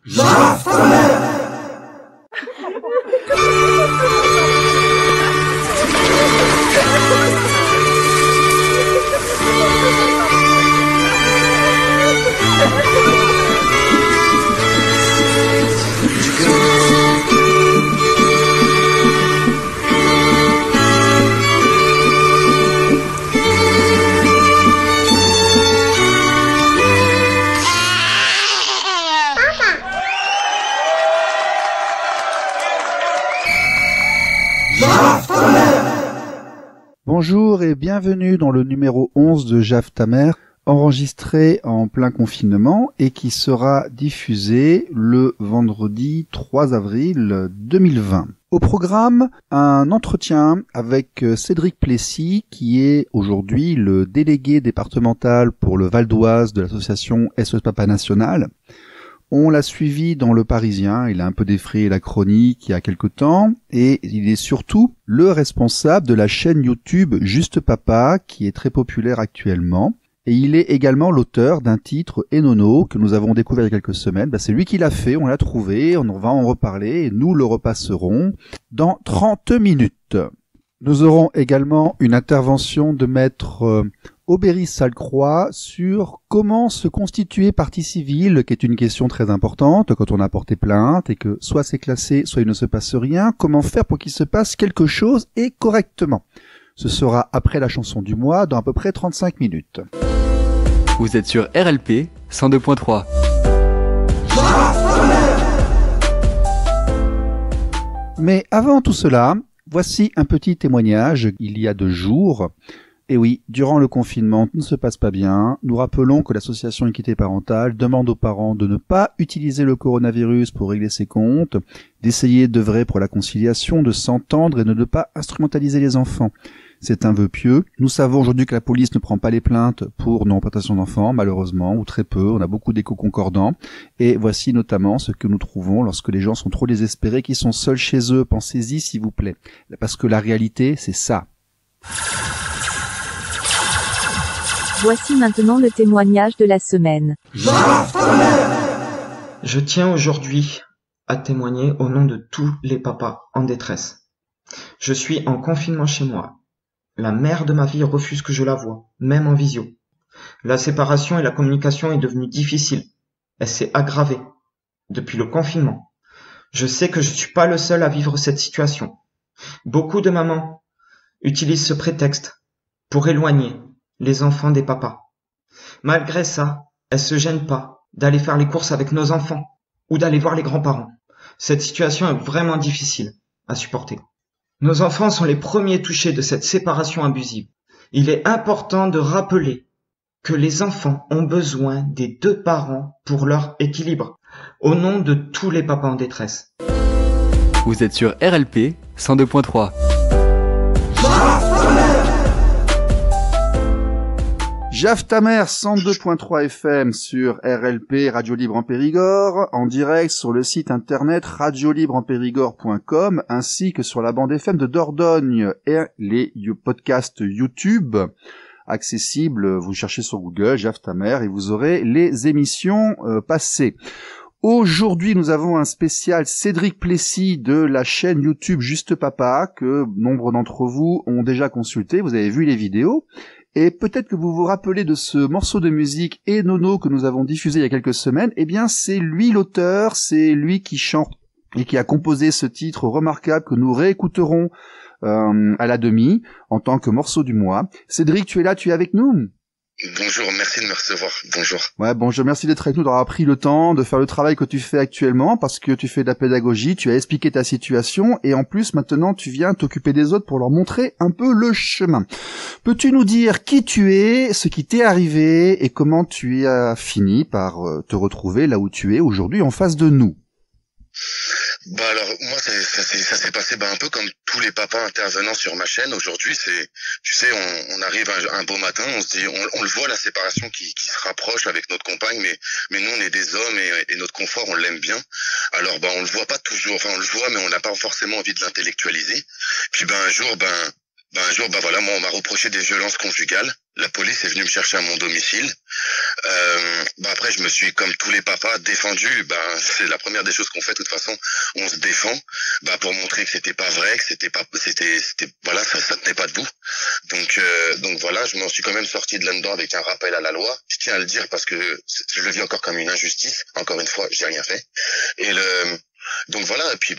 Jaf ta mère. Bonjour et bienvenue dans le numéro 11 de Jaf ta mère, enregistré en plein confinement et qui sera diffusé le vendredi 3 avril 2020. Au programme, un entretien avec Cédric Plessis, qui est aujourd'hui le délégué départemental pour le Val d'Oise de l'association SOS Papa National. On l'a suivi dans Le Parisien, il a un peu défrayé la chronique il y a quelque temps, et il est surtout le responsable de la chaîne YouTube Juste Papa, qui est très populaire actuellement. Et il est également l'auteur d'un titre Enono que nous avons découvert il y a quelques semaines. C'est lui qui l'a fait, on l'a trouvé, on va en reparler, et nous le repasserons dans 30 minutes. Nous aurons également une intervention de maître Aubéry Salcroix sur comment se constituer partie civile, qui est une question très importante quand on a porté plainte et que soit c'est classé, soit il ne se passe rien. Comment faire pour qu'il se passe quelque chose et correctement? Ce sera après la chanson du mois, dans à peu près 35 minutes. Vous êtes sur RLP 102.3. Mais avant tout cela, voici un petit témoignage il y a 2 jours. Et oui, durant le confinement, tout ne se passe pas bien. Nous rappelons que l'association Équité Parentale demande aux parents de ne pas utiliser le coronavirus pour régler ses comptes, d'essayer d'œuvrer pour la conciliation, de s'entendre et de ne pas instrumentaliser les enfants. C'est un vœu pieux. Nous savons aujourd'hui que la police ne prend pas les plaintes pour non-représentation d'enfants, malheureusement, ou très peu. On a beaucoup d'échos concordants. Et voici notamment ce que nous trouvons lorsque les gens sont trop désespérés, qu'ils sont seuls chez eux. Pensez-y, s'il vous plaît. Parce que la réalité, c'est ça. Voici maintenant le témoignage de la semaine. Je tiens aujourd'hui à témoigner au nom de tous les papas en détresse. Je suis en confinement chez moi. La mère de ma fille refuse que je la voie, même en visio. La séparation et la communication est devenue difficile. Elle s'est aggravée depuis le confinement. Je sais que je ne suis pas le seul à vivre cette situation. Beaucoup de mamans utilisent ce prétexte pour éloigner les enfants des papas. Malgré ça, elles se gênent pas d'aller faire les courses avec nos enfants ou d'aller voir les grands-parents. Cette situation est vraiment difficile à supporter. Nos enfants sont les premiers touchés de cette séparation abusive. Il est important de rappeler que les enfants ont besoin des 2 parents pour leur équilibre, au nom de tous les papas en détresse. Vous êtes sur RLP 102.3. Jaf ta mère 102.3 FM sur RLP Radio Libre en Périgord, en direct sur le site internet radiolibreempérigord.com ainsi que sur la bande FM de Dordogne et les podcasts YouTube accessibles. Vous cherchez sur Google Jaf ta mère et vous aurez les émissions passées. Aujourd'hui, nous avons un spécial Cédric Plessis de la chaîne YouTube Juste Papa que nombre d'entre vous ont déjà consulté. Vous avez vu les vidéos. Et peut-être que vous vous rappelez de ce morceau de musique Enono que nous avons diffusé il y a quelques semaines. Eh bien, c'est lui l'auteur, c'est lui qui chante et qui a composé ce titre remarquable que nous réécouterons à la demi en tant que morceau du mois. Cédric, tu es là, tu es avec nous? Bonjour, merci de me recevoir. Bonjour. Ouais, bonjour, merci d'être avec nous, d'avoir pris le temps de faire le travail que tu fais actuellement, parce que tu fais de la pédagogie, tu as expliqué ta situation, et en plus, maintenant, tu viens t'occuper des autres pour leur montrer un peu le chemin. Peux-tu nous dire qui tu es, ce qui t'est arrivé, et comment tu as fini par te retrouver là où tu es aujourd'hui en face de nous? Alors moi ça s'est passé un peu comme tous les papas intervenant sur ma chaîne aujourd'hui. Tu sais, on arrive un beau matin, on se dit, on le voit, la séparation qui se rapproche avec notre compagne, mais nous on est des hommes et notre confort on l'aime bien. Alors on le voit pas toujours, enfin on le voit mais on n'a pas forcément envie de l'intellectualiser. Puis un jour voilà, moi on m'a reproché des violences conjugales. La police est venue me chercher à mon domicile. Après, je me suis, comme tous les papas, défendu. C'est la première des choses qu'on fait. De toute façon, on se défend, pour montrer que c'était pas vrai, que c'était voilà, ça tenait pas debout. Donc voilà, je m'en suis quand même sorti de là-dedans avec un rappel à la loi. Je tiens à le dire parce que je le vis encore comme une injustice. Encore une fois, j'ai rien fait. Donc voilà, et puis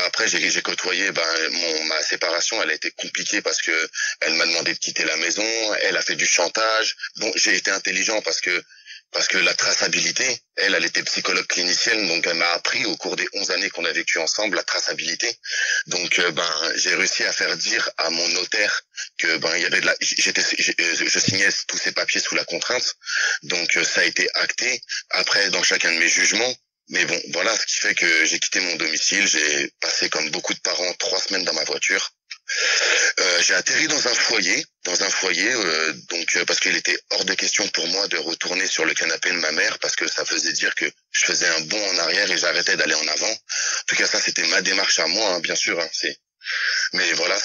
après j'ai côtoyé ma séparation, elle a été compliquée parce que elle m'a demandé de quitter la maison, elle a fait du chantage. Bon, j'ai été intelligent parce que la traçabilité, elle était psychologue clinicienne, donc elle m'a appris au cours des 11 années qu'on a vécu ensemble la traçabilité. Donc j'ai réussi à faire dire à mon notaire que il y avait je signais tous ces papiers sous la contrainte. Donc ça a été acté après dans chacun de mes jugements. Mais bon, voilà, ce qui fait que j'ai quitté mon domicile, j'ai passé comme beaucoup de parents 3 semaines dans ma voiture. J'ai atterri dans un foyer, parce qu'il était hors de question pour moi de retourner sur le canapé de ma mère parce que ça faisait dire que je faisais un bond en arrière et j'arrêtais d'aller en avant. En tout cas, ça c'était ma démarche à moi, bien sûr. Mais voilà,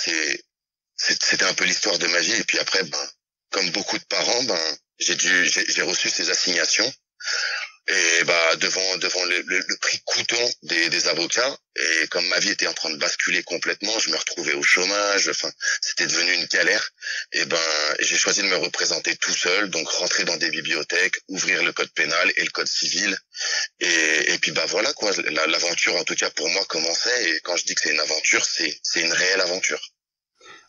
c'était un peu l'histoire de ma vie. Et puis après, comme beaucoup de parents, j'ai reçu ces assignations. Et devant le prix coûtant des avocats, et comme ma vie était en train de basculer complètement, je me retrouvais au chômage, c'était devenu une galère. Et j'ai choisi de me représenter tout seul, donc rentrer dans des bibliothèques, ouvrir le code pénal et le code civil. Et puis voilà quoi, l'aventure en tout cas pour moi commençait. Et quand je dis que c'est une aventure, c'est une réelle aventure.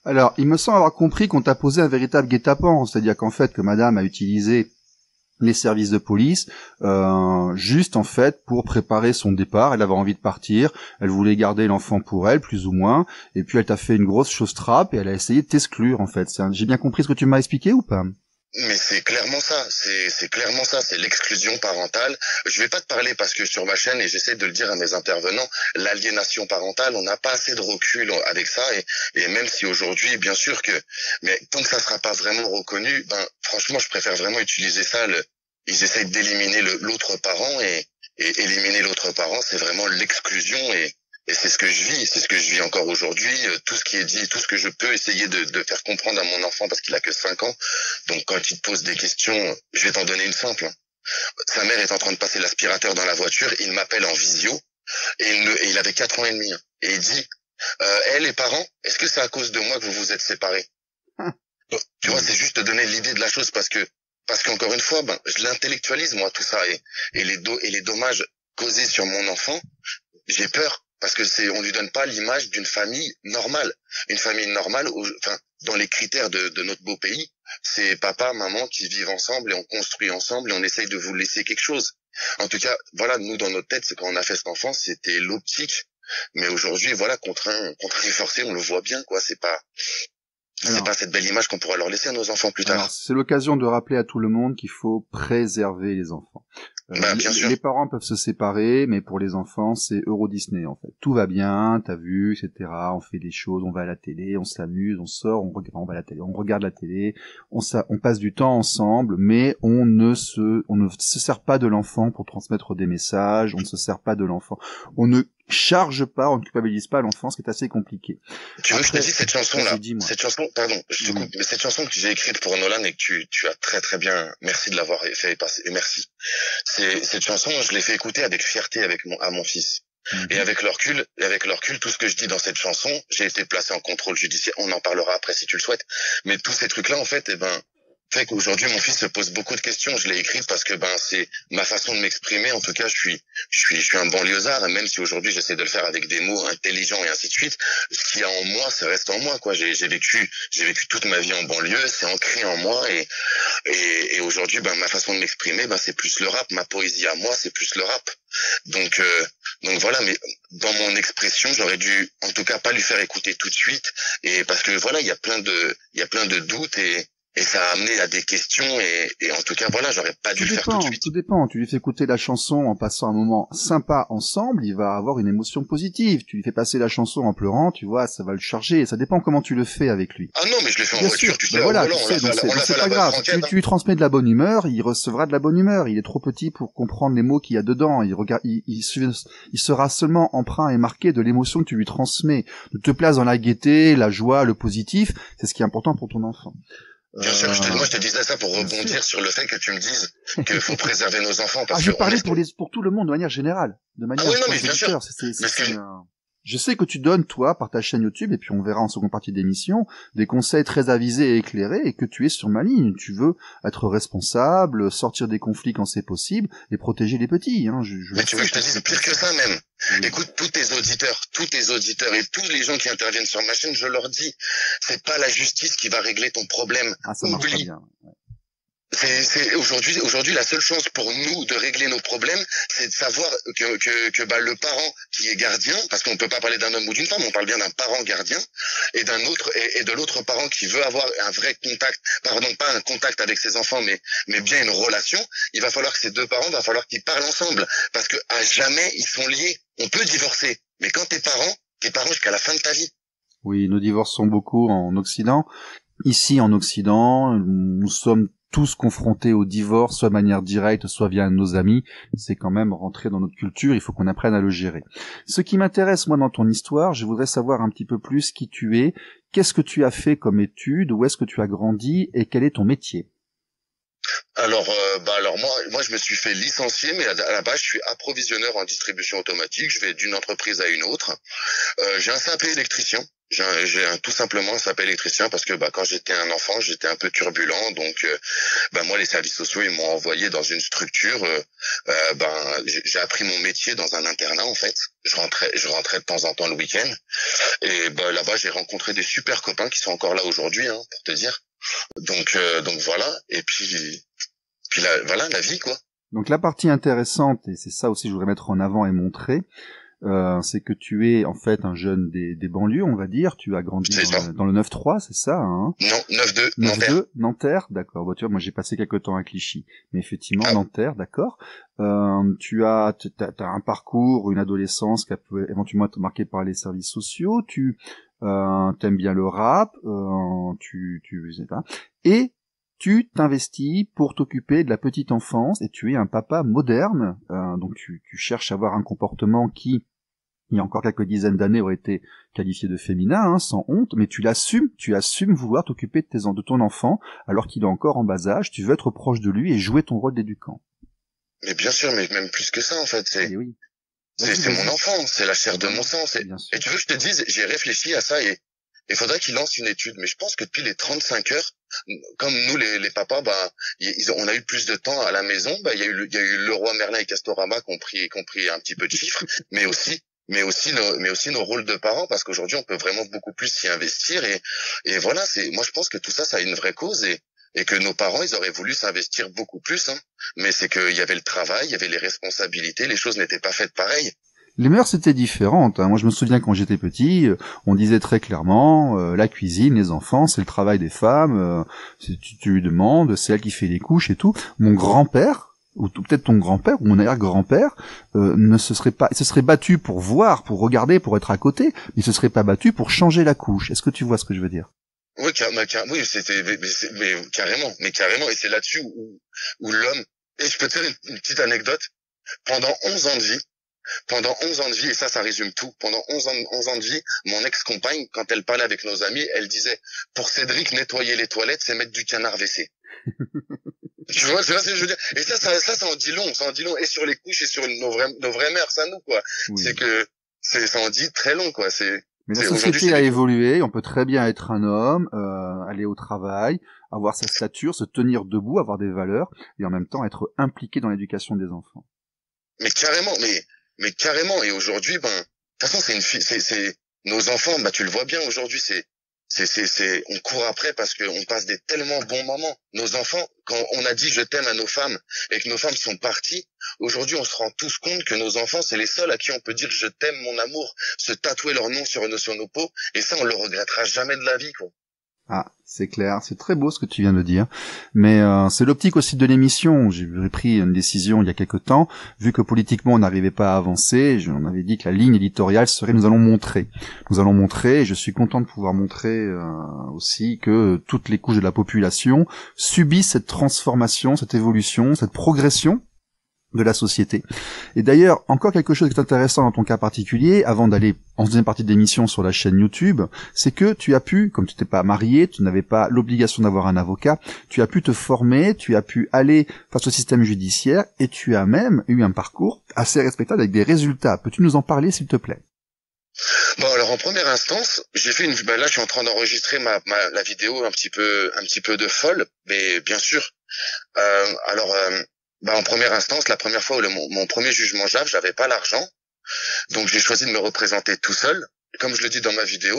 Alors, il me semble avoir compris qu'on t'a posé un véritable guet-apens, c'est-à-dire qu'en fait que madame a utilisé les services de police, juste en fait pour préparer son départ. Elle avait envie de partir, elle voulait garder l'enfant pour elle, plus ou moins, et puis elle t'a fait une grosse chose trappe et elle a essayé de t'exclure en fait. J'ai bien compris ce que tu m'as expliqué ou pas? Mais c'est clairement ça, c'est clairement ça, c'est l'exclusion parentale. Je vais pas te parler parce que sur ma chaîne, et j'essaie de le dire à mes intervenants, l'aliénation parentale, on n'a pas assez de recul avec ça, et même si aujourd'hui, bien sûr mais tant que ça sera pas vraiment reconnu, franchement, je préfère vraiment utiliser ça, ils essayent d'éliminer l'autre parent, et éliminer l'autre parent, c'est vraiment l'exclusion, et c'est ce que je vis encore aujourd'hui. Tout ce qui est dit, tout ce que je peux essayer de faire comprendre à mon enfant parce qu'il a que 5 ans. Donc quand il te pose des questions, je vais t'en donner une simple. Sa mère est en train de passer l'aspirateur dans la voiture, il m'appelle en visio, et il avait 4 ans et demi. Et il dit, les parents, est-ce que c'est à cause de moi que vous vous êtes séparés? Tu vois, c'est juste te donner l'idée de la chose parce qu'encore une fois, je l'intellectualise moi tout ça, et les dommages causés sur mon enfant, j'ai peur. Parce que on lui donne pas l'image d'une famille normale. Une famille normale, dans les critères de notre beau pays, c'est papa, maman qui vivent ensemble et on construit ensemble et on essaye de vous laisser quelque chose. En tout cas, voilà, nous, dans notre tête, c'est quand on a fait cet enfant, c'était l'optique. Mais aujourd'hui, voilà, contraint et forcé, on le voit bien, quoi. C'est pas cette belle image qu'on pourra leur laisser à nos enfants plus tard. Alors, c'est l'occasion de rappeler à tout le monde qu'il faut préserver les enfants. Bien sûr. Les parents peuvent se séparer, mais pour les enfants, c'est Euro Disney, en fait. Tout va bien, t'as vu, etc. On fait des choses, on va à la télé, on s'amuse, on sort, on va à la télé, on regarde la télé, on passe du temps ensemble, mais on ne se sert pas de l'enfant pour transmettre des messages, on ne se sert pas de l'enfant. On ne charge pas, on ne culpabilise pas l'enfant, ce qui est assez compliqué. Tu veux que je te dise cette chanson-là? Cette chanson, pardon, je te coupe, mais cette chanson que j'ai écrite pour Nolan et que tu as très très bien, merci de l'avoir fait passer, et merci. Cette chanson, je l'ai fait écouter avec fierté à mon fils. Et avec le recul, tout ce que je dis dans cette chanson, j'ai été placé en contrôle judiciaire, on en parlera après si tu le souhaites, mais tous ces trucs-là, en fait, fait qu'aujourd'hui mon fils se pose beaucoup de questions. Je l'ai écrite parce que c'est ma façon de m'exprimer. En tout cas, je suis un banlieusard, et même si aujourd'hui j'essaie de le faire avec des mots intelligents et ainsi de suite, ce qu'il y a en moi, ça reste en moi, quoi. J'ai vécu toute ma vie en banlieue, c'est ancré en moi, et aujourd'hui, ma façon de m'exprimer, c'est plus le rap. Ma poésie à moi, c'est plus le rap. Donc voilà, mais dans mon expression, j'aurais dû en tout cas pas lui faire écouter tout de suite, et parce que voilà, il y a plein de doutes, et ça a amené à des questions, et en tout cas, voilà, j'aurais pas dû le faire tout de suite. Tout dépend. Tu lui fais écouter la chanson en passant un moment sympa ensemble, il va avoir une émotion positive. Tu lui fais passer la chanson en pleurant, tu vois, ça va le charger. Ça dépend comment tu le fais avec lui. Ah non, mais je le fais en voiture, tu sais. Voilà, c'est pas grave. Tu lui transmets de la bonne humeur, il recevra de la bonne humeur. Il est trop petit pour comprendre les mots qu'il y a dedans. Il sera seulement empreint et marqué de l'émotion que tu lui transmets. De te placer dans la gaieté, la joie, le positif, c'est ce qui est important pour ton enfant. Bien sûr, moi je te disais ça pour rebondir sur le fait que tu me dises qu'il faut préserver nos enfants. Parce je que parlais pour tout le monde de manière générale. De manière oui, non, mais bien sûr. Je sais que tu donnes, toi, par ta chaîne YouTube, et puis on verra en seconde partie d'émission, des conseils très avisés et éclairés, et que tu es sur ma ligne. Tu veux être responsable, sortir des conflits quand c'est possible, et protéger les petits. Hein. Mais tu veux que je te dise pire que ça même. Oui. Écoute, tous tes auditeurs et tous les gens qui interviennent sur ma chaîne, je leur dis, c'est pas la justice qui va régler ton problème. Ah, ça marche pas bien. Ouais. C'est aujourd'hui la seule chance pour nous de régler nos problèmes, c'est de savoir que le parent qui est gardien, parce qu'on peut pas parler d'un homme ou d'une femme, on parle bien d'un parent gardien et d'un autre et de l'autre parent qui veut avoir un vrai contact, pas un contact avec ses enfants, mais bien une relation. Il va falloir que ces deux parents, qu'ils parlent ensemble, parce que à jamais ils sont liés. On peut divorcer, mais quand t'es parent jusqu'à la fin de ta vie. Oui, nous divorçons beaucoup en Occident. Ici en Occident, nous sommes tous confrontés au divorce, soit de manière directe, soit via nos amis. C'est quand même rentré dans notre culture, il faut qu'on apprenne à le gérer. Ce qui m'intéresse, moi, dans ton histoire, je voudrais savoir un petit peu plus qui tu es, qu'est-ce que tu as fait comme études, où est-ce que tu as grandi, et quel est ton métier? Alors moi je me suis fait licencier, mais à la base je suis approvisionneur en distribution automatique. Je vais d'une entreprise à une autre. J'ai un CAP électricien. Tout simplement un CAP électricien parce que quand j'étais un enfant j'étais un peu turbulent, donc moi les services sociaux ils m'ont envoyé dans une structure. J'ai appris mon métier dans un internat en fait. Je rentrais de temps en temps le week-end et là-bas j'ai rencontré des super copains qui sont encore là aujourd'hui, hein, pour te dire. Donc voilà, et puis la vie quoi. Donc la partie intéressante, et c'est ça aussi que je voudrais mettre en avant et montrer, c'est que tu es en fait un jeune des banlieues, on va dire. Tu as grandi dans le 9-3, c'est ça, hein? Non, 9-2, 9-2, Nanterre, d'accord. Tu vois, moi j'ai passé quelque temps à Clichy, mais effectivement Nanterre, d'accord. Tu as un parcours, une adolescence qui a pu éventuellement être marquée par les services sociaux. Tu t'aimes bien le rap, et tu t'investis pour t'occuper de la petite enfance, et tu es un papa moderne, donc tu cherches à avoir un comportement qui, il y a encore quelques dizaines d'années, aurait été qualifié de féminin, hein, sans honte, mais tu assumes vouloir t'occuper de ton enfant, alors qu'il est encore en bas âge, tu veux être proche de lui et jouer ton rôle d'éducant. Mais bien sûr, mais même plus que ça en fait, c'est mon enfant, c'est la chair de mon sang. Et tu veux que je te dise, j'ai réfléchi à ça et il faudrait qu'il lance une étude. Mais je pense que depuis les 35 heures, comme nous les papas, on a eu plus de temps à la maison. Il y a eu Leroy Merlin et Castorama qui ont pris un petit peu de chiffres, mais aussi nos rôles de parents, parce qu'aujourd'hui on peut vraiment beaucoup plus s'y investir et voilà. Moi je pense que tout ça a une vraie cause et que nos parents ils auraient voulu s'investir beaucoup plus, hein. Mais c'est qu'il y avait le travail, il y avait les responsabilités, les choses n'étaient pas faites pareil. Les mœurs étaient différentes, hein. Moi je me souviens quand j'étais petit, on disait très clairement la cuisine, les enfants, c'est le travail des femmes, tu lui demandes, c'est elle qui fait les couches et tout. Mon grand-père, ou peut-être ton grand-père ou mon arrière-grand-père, se serait battu pour voir, pour regarder, pour être à côté, il se serait pas battu pour changer la couche. Est-ce que tu vois ce que je veux dire? Oui, oui, mais carrément, et c'est là-dessus où l'homme, et je peux te faire une petite anecdote, pendant 11 ans de vie, et ça résume tout, pendant 11 ans de vie, mon ex-compagne, quand elle parlait avec nos amis, elle disait, pour Cédric, nettoyer les toilettes, c'est mettre du canard WC. Tu vois, c'est ce que je veux dire. Et ça en dit long, et sur les couches, et sur nos vraies mères, ça nous, quoi. Oui. Ça en dit très long, quoi, Mais la société a évolué, on peut très bien être un homme, aller au travail, avoir sa stature, se tenir debout, avoir des valeurs, et en même temps être impliqué dans l'éducation des enfants. Mais carrément, et aujourd'hui, de toute façon, c'est nos enfants, tu le vois bien aujourd'hui, on court après parce qu'on passe des tellement bons moments. Nos enfants, quand on a dit je t'aime à nos femmes et que nos femmes sont parties, aujourd'hui on se rend tous compte que nos enfants c'est les seuls à qui on peut dire je t'aime mon amour, se tatouer leur nom sur nos peaux, et ça on le regrettera jamais de la vie, quoi. Ah, c'est clair, c'est très beau ce que tu viens de dire, mais c'est l'optique aussi de l'émission. J'ai pris une décision il y a quelque temps, vu que politiquement on n'arrivait pas à avancer, on avait dit que la ligne éditoriale serait nous allons montrer, et je suis content de pouvoir montrer aussi que toutes les couches de la population subissent cette transformation, cette évolution, cette progression de la société. Et d'ailleurs, encore quelque chose qui est intéressant dans ton cas particulier, avant d'aller en deuxième partie de l'émission sur la chaîne YouTube, c'est que tu as pu, comme tu n'étais pas marié, tu n'avais pas l'obligation d'avoir un avocat, tu as pu te former, tu as pu aller face au système judiciaire, et tu as même eu un parcours assez respectable avec des résultats. Peux-tu nous en parler, s'il te plaît? Bon, alors en première instance, j'ai fait là je suis en train d'enregistrer la vidéo un petit peu de folle, mais bien sûr. En première instance, la première fois où mon premier jugement JAF, j'avais pas l'argent, donc j'ai choisi de me représenter tout seul. Comme je le dis dans ma vidéo,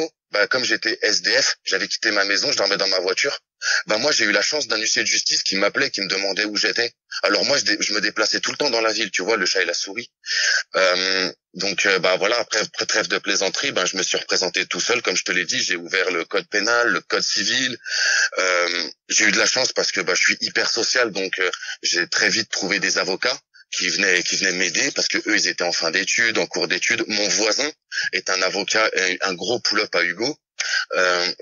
comme j'étais SDF, j'avais quitté ma maison, je dormais dans ma voiture. Moi, j'ai eu la chance d'un huissier de justice qui m'appelait, qui me demandait où j'étais. Alors moi, je me déplaçais tout le temps dans la ville, tu vois, le chat et la souris. Voilà, après trêve de plaisanterie, je me suis représenté tout seul, comme je te l'ai dit, j'ai ouvert le code pénal, le code civil. J'ai eu de la chance parce que je suis hyper social, donc j'ai très vite trouvé des avocats qui venaient m'aider parce que eux ils étaient en fin d'études, en cours d'études. Mon voisin est un avocat, un gros pull-up à Hugo.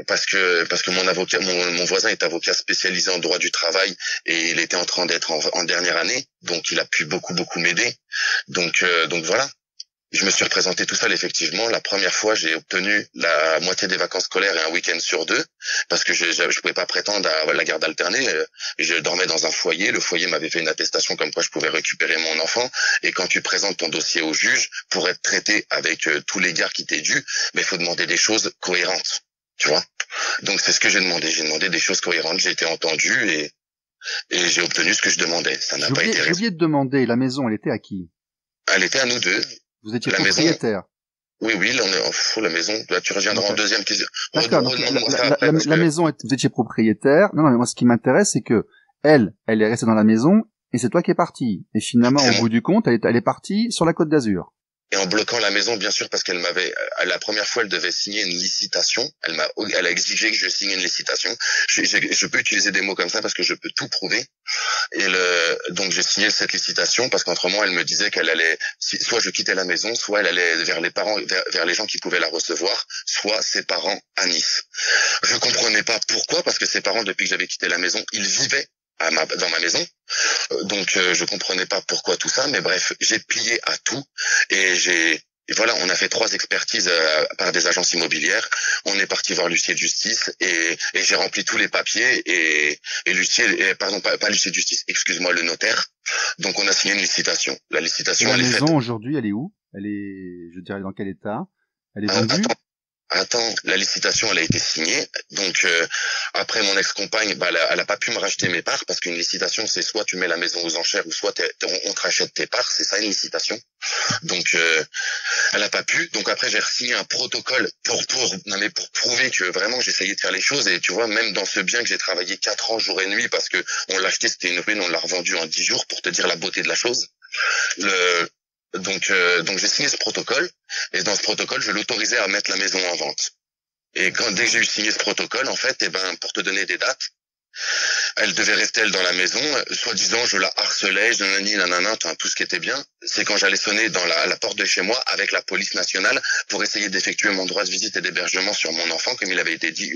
Parce que mon voisin est avocat spécialisé en droit du travail et il était en train d'être en dernière année, donc il a pu beaucoup m'aider. Donc voilà. Je me suis représenté tout seul, effectivement. La première fois, j'ai obtenu la moitié des vacances scolaires et un week-end sur 2, parce que je pouvais pas prétendre à la garde alternée. Je dormais dans un foyer. Le foyer m'avait fait une attestation comme quoi je pouvais récupérer mon enfant. Et quand tu présentes ton dossier au juge, pour être traité avec tous les gardes qui t'est dû, il faut demander des choses cohérentes. Tu vois? Donc c'est ce que j'ai demandé. J'ai demandé des choses cohérentes. J'ai été entendu et j'ai obtenu ce que je demandais. Ça n'a pas été. J'ai oublié de demander, la maison, elle était à qui? Elle était à nous deux. Vous étiez la propriétaire? Maison, oui, là on est en fou, la maison. Là tu reviendras en deuxième question. D'accord, la maison, vous étiez propriétaire. Non, mais moi ce qui m'intéresse, c'est que elle est restée dans la maison et c'est toi qui es parti. Et finalement, au bout du compte, elle est partie sur la Côte d'Azur. Et en bloquant la maison, bien sûr, parce qu'elle la première fois, elle devait signer une licitation. Elle a exigé que je signe une licitation. Je peux utiliser des mots comme ça parce que je peux tout prouver. Donc j'ai signé cette licitation parce qu'autrement, elle me disait qu'elle allait, soit je quittais la maison, soit elle allait vers les parents, vers les gens qui pouvaient la recevoir, soit ses parents à Nice. Je comprenais pas pourquoi, parce que ses parents, depuis que j'avais quitté la maison, ils vivaient dans ma maison. Donc je comprenais pas pourquoi tout ça, mais bref, j'ai plié à tout et voilà, on a fait 3 expertises par des agences immobilières. On est parti voir l'huissier de justice et j'ai rempli tous les papiers et l'huissier, pardon, pas l'huissier de justice, excuse-moi, le notaire. Donc on a signé une licitation. La licitation, la maison aujourd'hui, elle est où? Elle est, je dirais, dans quel état? Elle est vendue? Attends, la licitation, elle a été signée. Donc après, mon ex-compagne, elle a pas pu me racheter mes parts parce qu'une licitation, c'est soit tu mets la maison aux enchères ou soit on te rachète tes parts. C'est ça une licitation. Donc elle a pas pu. Donc après, j'ai signé un protocole pour prouver que vraiment j'essayais de faire les choses. Et tu vois, même dans ce bien que j'ai travaillé 4 ans jour et nuit parce que on l'a acheté, c'était une ruine, on l'a revendu en 10 jours pour te dire la beauté de la chose. Donc j'ai signé ce protocole et dans ce protocole je l'autorisais à mettre la maison en vente. Et dès que j'ai eu signé ce protocole, en fait, pour te donner des dates, elle devait rester elle dans la maison, soi-disant je la harcelais, tout ce qui était bien. C'est quand j'allais sonner à la porte de chez moi avec la police nationale pour essayer d'effectuer mon droit de visite et d'hébergement sur mon enfant, comme il avait été dit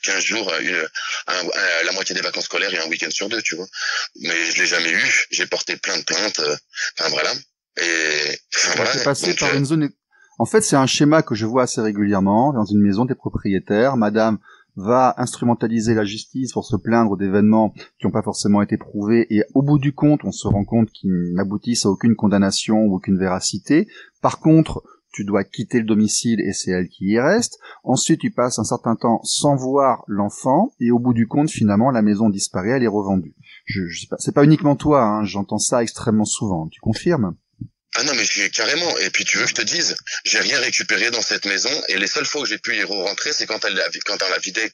15 jours, la moitié des vacances scolaires et un week-end sur 2, tu vois. Mais je l'ai jamais eu, j'ai porté plein de plaintes, voilà. Et voilà. C'est passé par une zone. En fait, c'est un schéma que je vois assez régulièrement dans une maison des propriétaires. Madame va instrumentaliser la justice pour se plaindre d'événements qui n'ont pas forcément été prouvés et au bout du compte, on se rend compte qu'ils n'aboutissent à aucune condamnation ou aucune véracité. Par contre, tu dois quitter le domicile et c'est elle qui y reste. Ensuite, tu passes un certain temps sans voir l'enfant et au bout du compte, finalement, la maison disparaît, elle est revendue. Je sais pas, c'est pas uniquement toi, hein, j'entends ça extrêmement souvent. Tu confirmes? Ah non, mais carrément. Et puis tu veux que je te dise, j'ai rien récupéré dans cette maison et les seules fois où j'ai pu y rentrer, c'est quand elle l'a vidée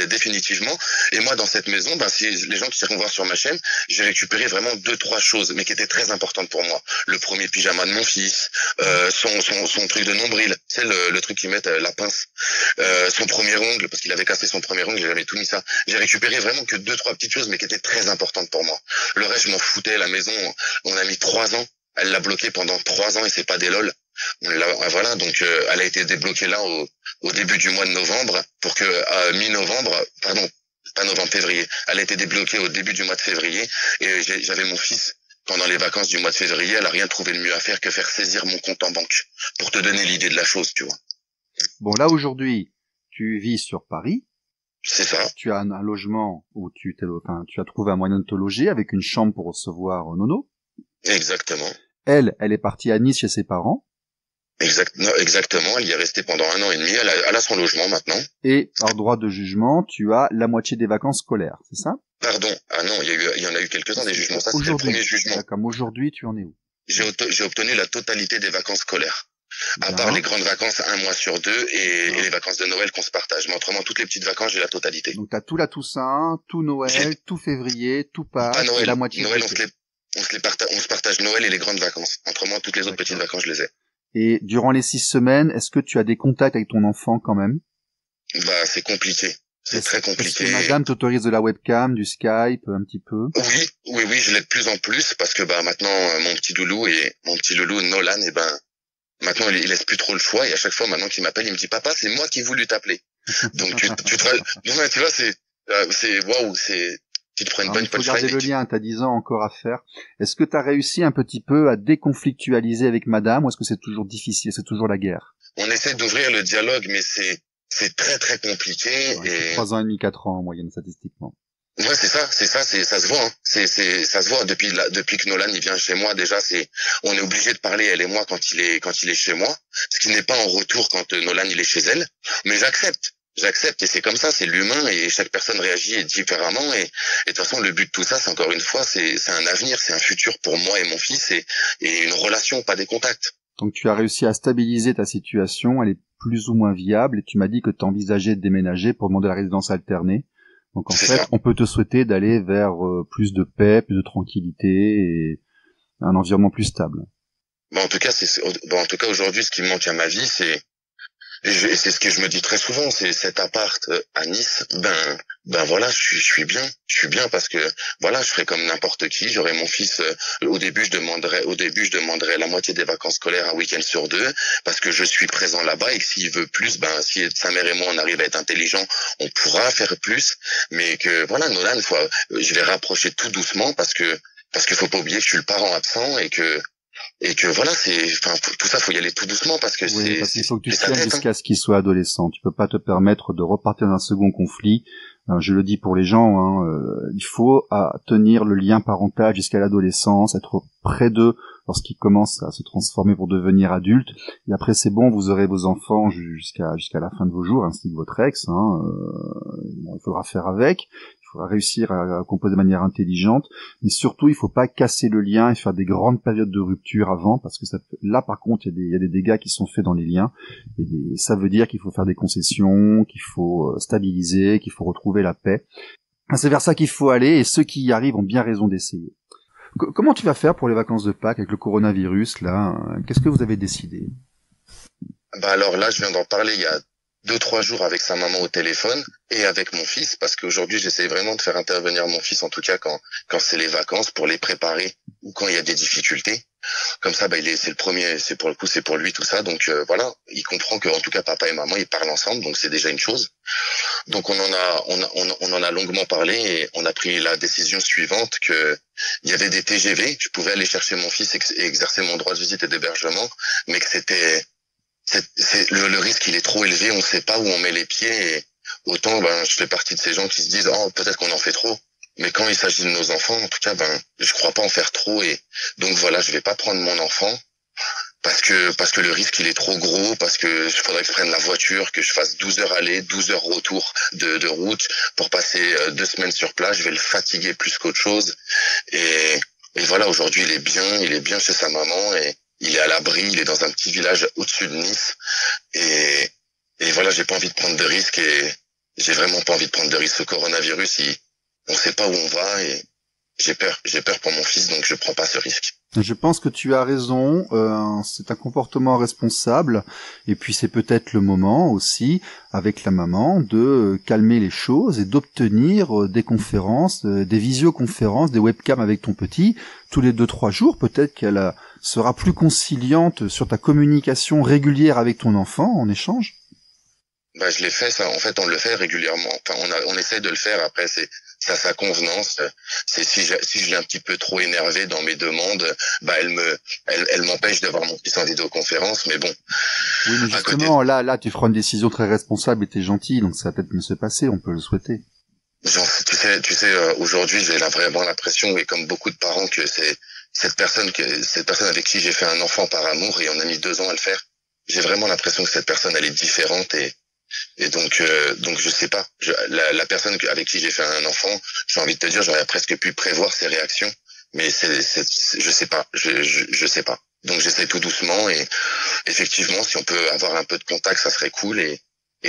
définitivement. Et moi, dans cette maison, si les gens qui vont voir sur ma chaîne, j'ai récupéré vraiment 2-3 choses, mais qui étaient très importantes pour moi. Le premier pyjama de mon fils, son truc de nombril, c'est le truc qui met la pince, son premier ongle, parce qu'il avait cassé son premier ongle, j'avais tout mis ça. J'ai récupéré vraiment que 2-3 petites choses, mais qui étaient très importantes pour moi. Le reste, je m'en foutais. La maison, on a mis 3 ans. Elle l'a bloquée pendant 3 ans et c'est pas des lol. Voilà, donc elle a été débloquée là au début du mois de novembre pour que mi-novembre, pardon, pas novembre, février. Elle a été débloquée au début du mois de février et j'avais mon fils pendant les vacances du mois de février, elle a rien trouvé de mieux à faire que faire saisir mon compte en banque. Pour te donner l'idée de la chose, tu vois. Bon, là, aujourd'hui, tu vis sur Paris. C'est ça. Tu as un logement où tu as trouvé un moyen de te loger avec une chambre pour recevoir Nono. Exactement. Elle est partie à Nice chez ses parents. Exactement. Elle y est restée pendant 1 an et demi. Elle a son logement maintenant. Et par droit de jugement, tu as la moitié des vacances scolaires, c'est ça? Pardon. Ah non, il y en a eu quelques-uns des jugements. Ça, c'était le premier jugement. Comme aujourd'hui, tu en es où? J'ai obtenu la totalité des vacances scolaires. À part les grandes vacances, 1 mois sur 2, et les vacances de Noël qu'on se partage. Mais autrement, toutes les petites vacances, j'ai la totalité. Donc t'as tout la Toussaint, tout Noël, tout février, tout Pâques, Noël, et la moitié. Noël, on se partage Noël et les grandes vacances. Autrement, toutes les autres petites vacances, je les ai. Et durant les 6 semaines, est-ce que tu as des contacts avec ton enfant quand même? Bah, c'est compliqué. C'est très compliqué. Est-ce que madame t'autorise de la webcam, du Skype, un petit peu? Oui, je l'ai de plus en plus, parce que bah maintenant, mon petit loulou Nolan, et ben, maintenant, il laisse plus trop le choix, et à chaque fois, maintenant qu'il m'appelle, il me dit, papa, c'est moi qui ai voulu t'appeler. Donc, tu vois, waouh, tu te prends une bonne punchline. Il faut garder le lien, t'as 10 ans encore à faire. Est-ce que t'as réussi un petit peu à déconflictualiser avec madame, ou est-ce que c'est toujours difficile, c'est toujours la guerre? On essaie d'ouvrir le dialogue, mais c'est très très compliqué. Ouais, et 3 ans et demi, 4 ans en moyenne, statistiquement. Ouais, c'est ça, ça se voit, hein. Ça se voit depuis que Nolan il vient chez moi. Déjà, on est obligé de parler, elle et moi, quand il est chez moi, ce qui n'est pas en retour quand Nolan il est chez elle. Mais j'accepte, et c'est comme ça, c'est l'humain, et chaque personne réagit différemment, et de toute façon, le but de tout ça, c'est encore une fois, c'est un avenir, c'est un futur pour moi et mon fils, et une relation, pas des contacts. Donc tu as réussi à stabiliser ta situation, elle est plus ou moins viable, et tu m'as dit que tu envisageais de déménager pour demander la résidence alternée. Donc en fait, on peut te souhaiter d'aller vers plus de paix, plus de tranquillité et un environnement plus stable. Bon, en tout cas, aujourd'hui, ce qui me manque à ma vie, et c'est ce que je me dis très souvent, c'est cet appart à Nice. Ben voilà, je suis bien parce que voilà, je ferai comme n'importe qui. J'aurai mon fils. Au début, je demanderai la moitié des vacances scolaires, un week-end sur 2, parce que je suis présent là-bas, et que s'il veut plus, si sa mère et moi on arrive à être intelligents, on pourra faire plus. Mais que voilà, Nolan, je vais rapprocher tout doucement, parce que faut pas oublier que je suis le parent absent, et que voilà, tout ça, faut y aller tout doucement, parce que parce qu'il faut que tu tiennes jusqu'à ce qu'il soit adolescent. Tu peux pas te permettre de repartir dans un second conflit. Je le dis pour les gens, il faut tenir le lien parental jusqu'à l'adolescence, être près d'eux lorsqu'ils commencent à se transformer pour devenir adultes. Et après, c'est bon, vous aurez vos enfants jusqu'à la fin de vos jours, ainsi que votre ex. Il faudra faire avec. Il faudra réussir à composer de manière intelligente, mais surtout il faut pas casser le lien et faire des grandes périodes de rupture avant, parce que là par contre il y a des dégâts qui sont faits dans les liens, et ça veut dire qu'il faut faire des concessions, qu'il faut stabiliser, qu'il faut retrouver la paix. C'est vers ça qu'il faut aller, et ceux qui y arrivent ont bien raison d'essayer. Comment tu vas faire pour les vacances de Pâques avec le coronavirus là? Qu'est-ce que vous avez décidé? Alors là, je viens d'en parler il y a 2-3 jours avec sa maman au téléphone, et avec mon fils, parce qu'aujourd'hui j'essaie vraiment de faire intervenir mon fils, en tout cas quand c'est les vacances, pour les préparer, ou quand il y a des difficultés. Comme ça, c'est le premier, c'est pour lui tout ça. Donc voilà, il comprend que en tout cas papa et maman ils parlent ensemble, donc c'est déjà une chose. Donc on en a longuement parlé, et on a pris la décision suivante, que il y avait des TGV, je pouvais aller chercher mon fils et exercer mon droit de visite et d'hébergement, mais que le risque il est trop élevé, on sait pas où on met les pieds, et autant je fais partie de ces gens qui se disent peut-être qu'on en fait trop, mais quand il s'agit de nos enfants, en tout cas je crois pas en faire trop, et donc voilà, je vais pas prendre mon enfant parce que le risque il est trop gros, parce que il faudrait que je prenne la voiture, que je fasse 12 heures aller, 12 heures retour de route pour passer 2 semaines sur place, je vais le fatiguer plus qu'autre chose, et voilà, aujourd'hui il est bien chez sa maman, et il est à l'abri, il est dans un petit village au-dessus de Nice, et voilà, j'ai pas envie de prendre de risques, et j'ai vraiment pas envie de prendre de risques. Ce coronavirus, on sait pas où on va, et j'ai peur pour mon fils, donc je prends pas ce risque. Je pense que tu as raison, c'est un comportement responsable, et puis c'est peut-être le moment aussi, avec la maman, de calmer les choses et d'obtenir des conférences, des visioconférences, des webcams avec ton petit, tous les 2-3 jours. Peut-être qu'elle sera plus conciliante sur ta communication régulière avec ton enfant en échange. Je l'ai fait, ça. En fait, on le fait régulièrement. Enfin, on essaie de le faire. Après, à sa convenance. C'est si je l'ai un petit peu trop énervé dans mes demandes, elle m'empêche d'avoir mon fils en vidéoconférence, mais bon. Oui, mais justement, là, tu feras une décision très responsable et t'es gentil, donc ça va peut-être mieux se passer, on peut le souhaiter. Tu sais, aujourd'hui, j'ai vraiment l'impression, et comme beaucoup de parents, que c'est cette personne avec qui j'ai fait un enfant par amour, et on a mis 2 ans à le faire. J'ai vraiment l'impression que cette personne, elle est différente, et donc je sais pas. La personne avec qui j'ai fait un enfant, j'ai envie de te dire, j'aurais presque pu prévoir ses réactions, mais je sais pas, je sais pas. Donc j'essaie tout doucement, et effectivement, si on peut avoir un peu de contact, ça serait cool, et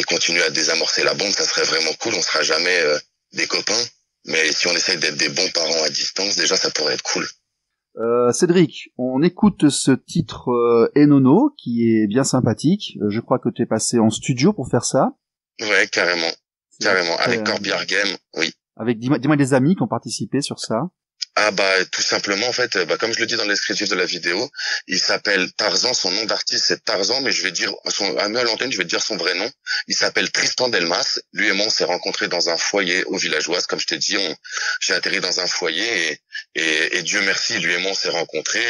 continuer à désamorcer la bombe, ça serait vraiment cool. On sera jamais des copains, mais si on essaye d'être des bons parents à distance, déjà ça pourrait être cool. Cédric, on écoute ce titre Enono qui est bien sympathique. Je crois que tu es passé en studio pour faire ça. Ouais, carrément. Avec Corbière Game, oui. Avec dis-moi des amis qui ont participé sur ça. Ah tout simplement en fait, comme je le dis dans le descriptif de la vidéo, il s'appelle Tarzan, son nom d'artiste c'est Tarzan, mais je vais dire à l'antenne, je vais dire son vrai nom. Il s'appelle Tristan Delmas. Lui et moi on s'est rencontrés dans un foyer au Villageoise, comme je t'ai dit, j'ai atterri dans un foyer et Dieu merci, lui et moi on s'est rencontrés,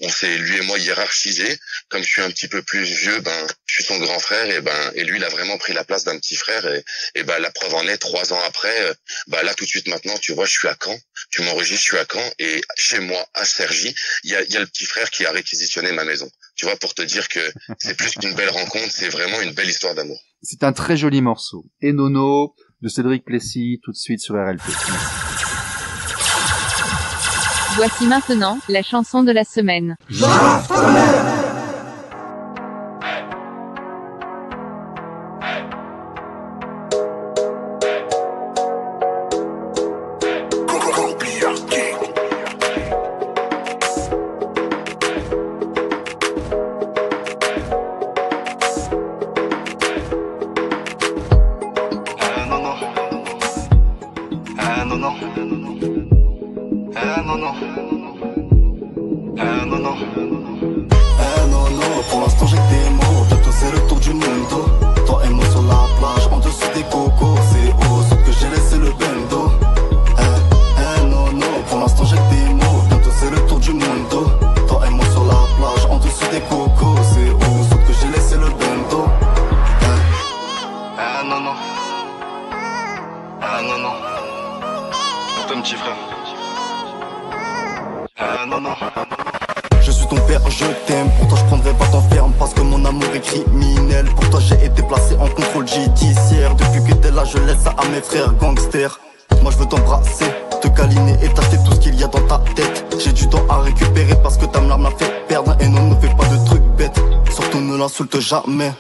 on s'est lui et moi hiérarchisés. Comme je suis un petit peu plus vieux, je suis son grand frère et lui il a vraiment pris la place d'un petit frère et la preuve en est 3 ans après, là tout de suite maintenant, tu vois, je suis à Caen, tu m'enregistres, je suis à Caen, et chez moi à Cergy, il y a le petit frère qui a réquisitionné ma maison. Tu vois, pour te dire que c'est plus qu'une belle rencontre, c'est vraiment une belle histoire d'amour. C'est un très joli morceau. Enono de Cédric Plessis, tout de suite sur RLP. Voici maintenant la chanson de la semaine. Pour l'instant j'ai que des mots, bientôt c'est le tour du mundo. Toi et moi sur la plage, en dessous des cocos. C'est haut, sauf que j'ai laissé le bendo. Non, pour l'instant j'ai que des mots, bientôt c'est le tour du mundo. Toi et moi sur la plage, en dessous des cocos. C'est haut, sauf que j'ai laissé le bendo. Non. Pour ton petit frère. Non. Je suis ton père, je t'aime, pour toi je prendrai pas ton ferme parce que mon amour est criminel. Pour toi j'ai été placé en contrôle judiciaire. Depuis que t'es là je laisse ça à mes frères gangsters. Moi je veux t'embrasser, te câliner et t'acheter tout ce qu'il y a dans ta tête. J'ai du temps à récupérer parce que ta larme m'a fait perdre. Et non, ne fais pas de trucs bêtes, surtout ne l'insulte jamais.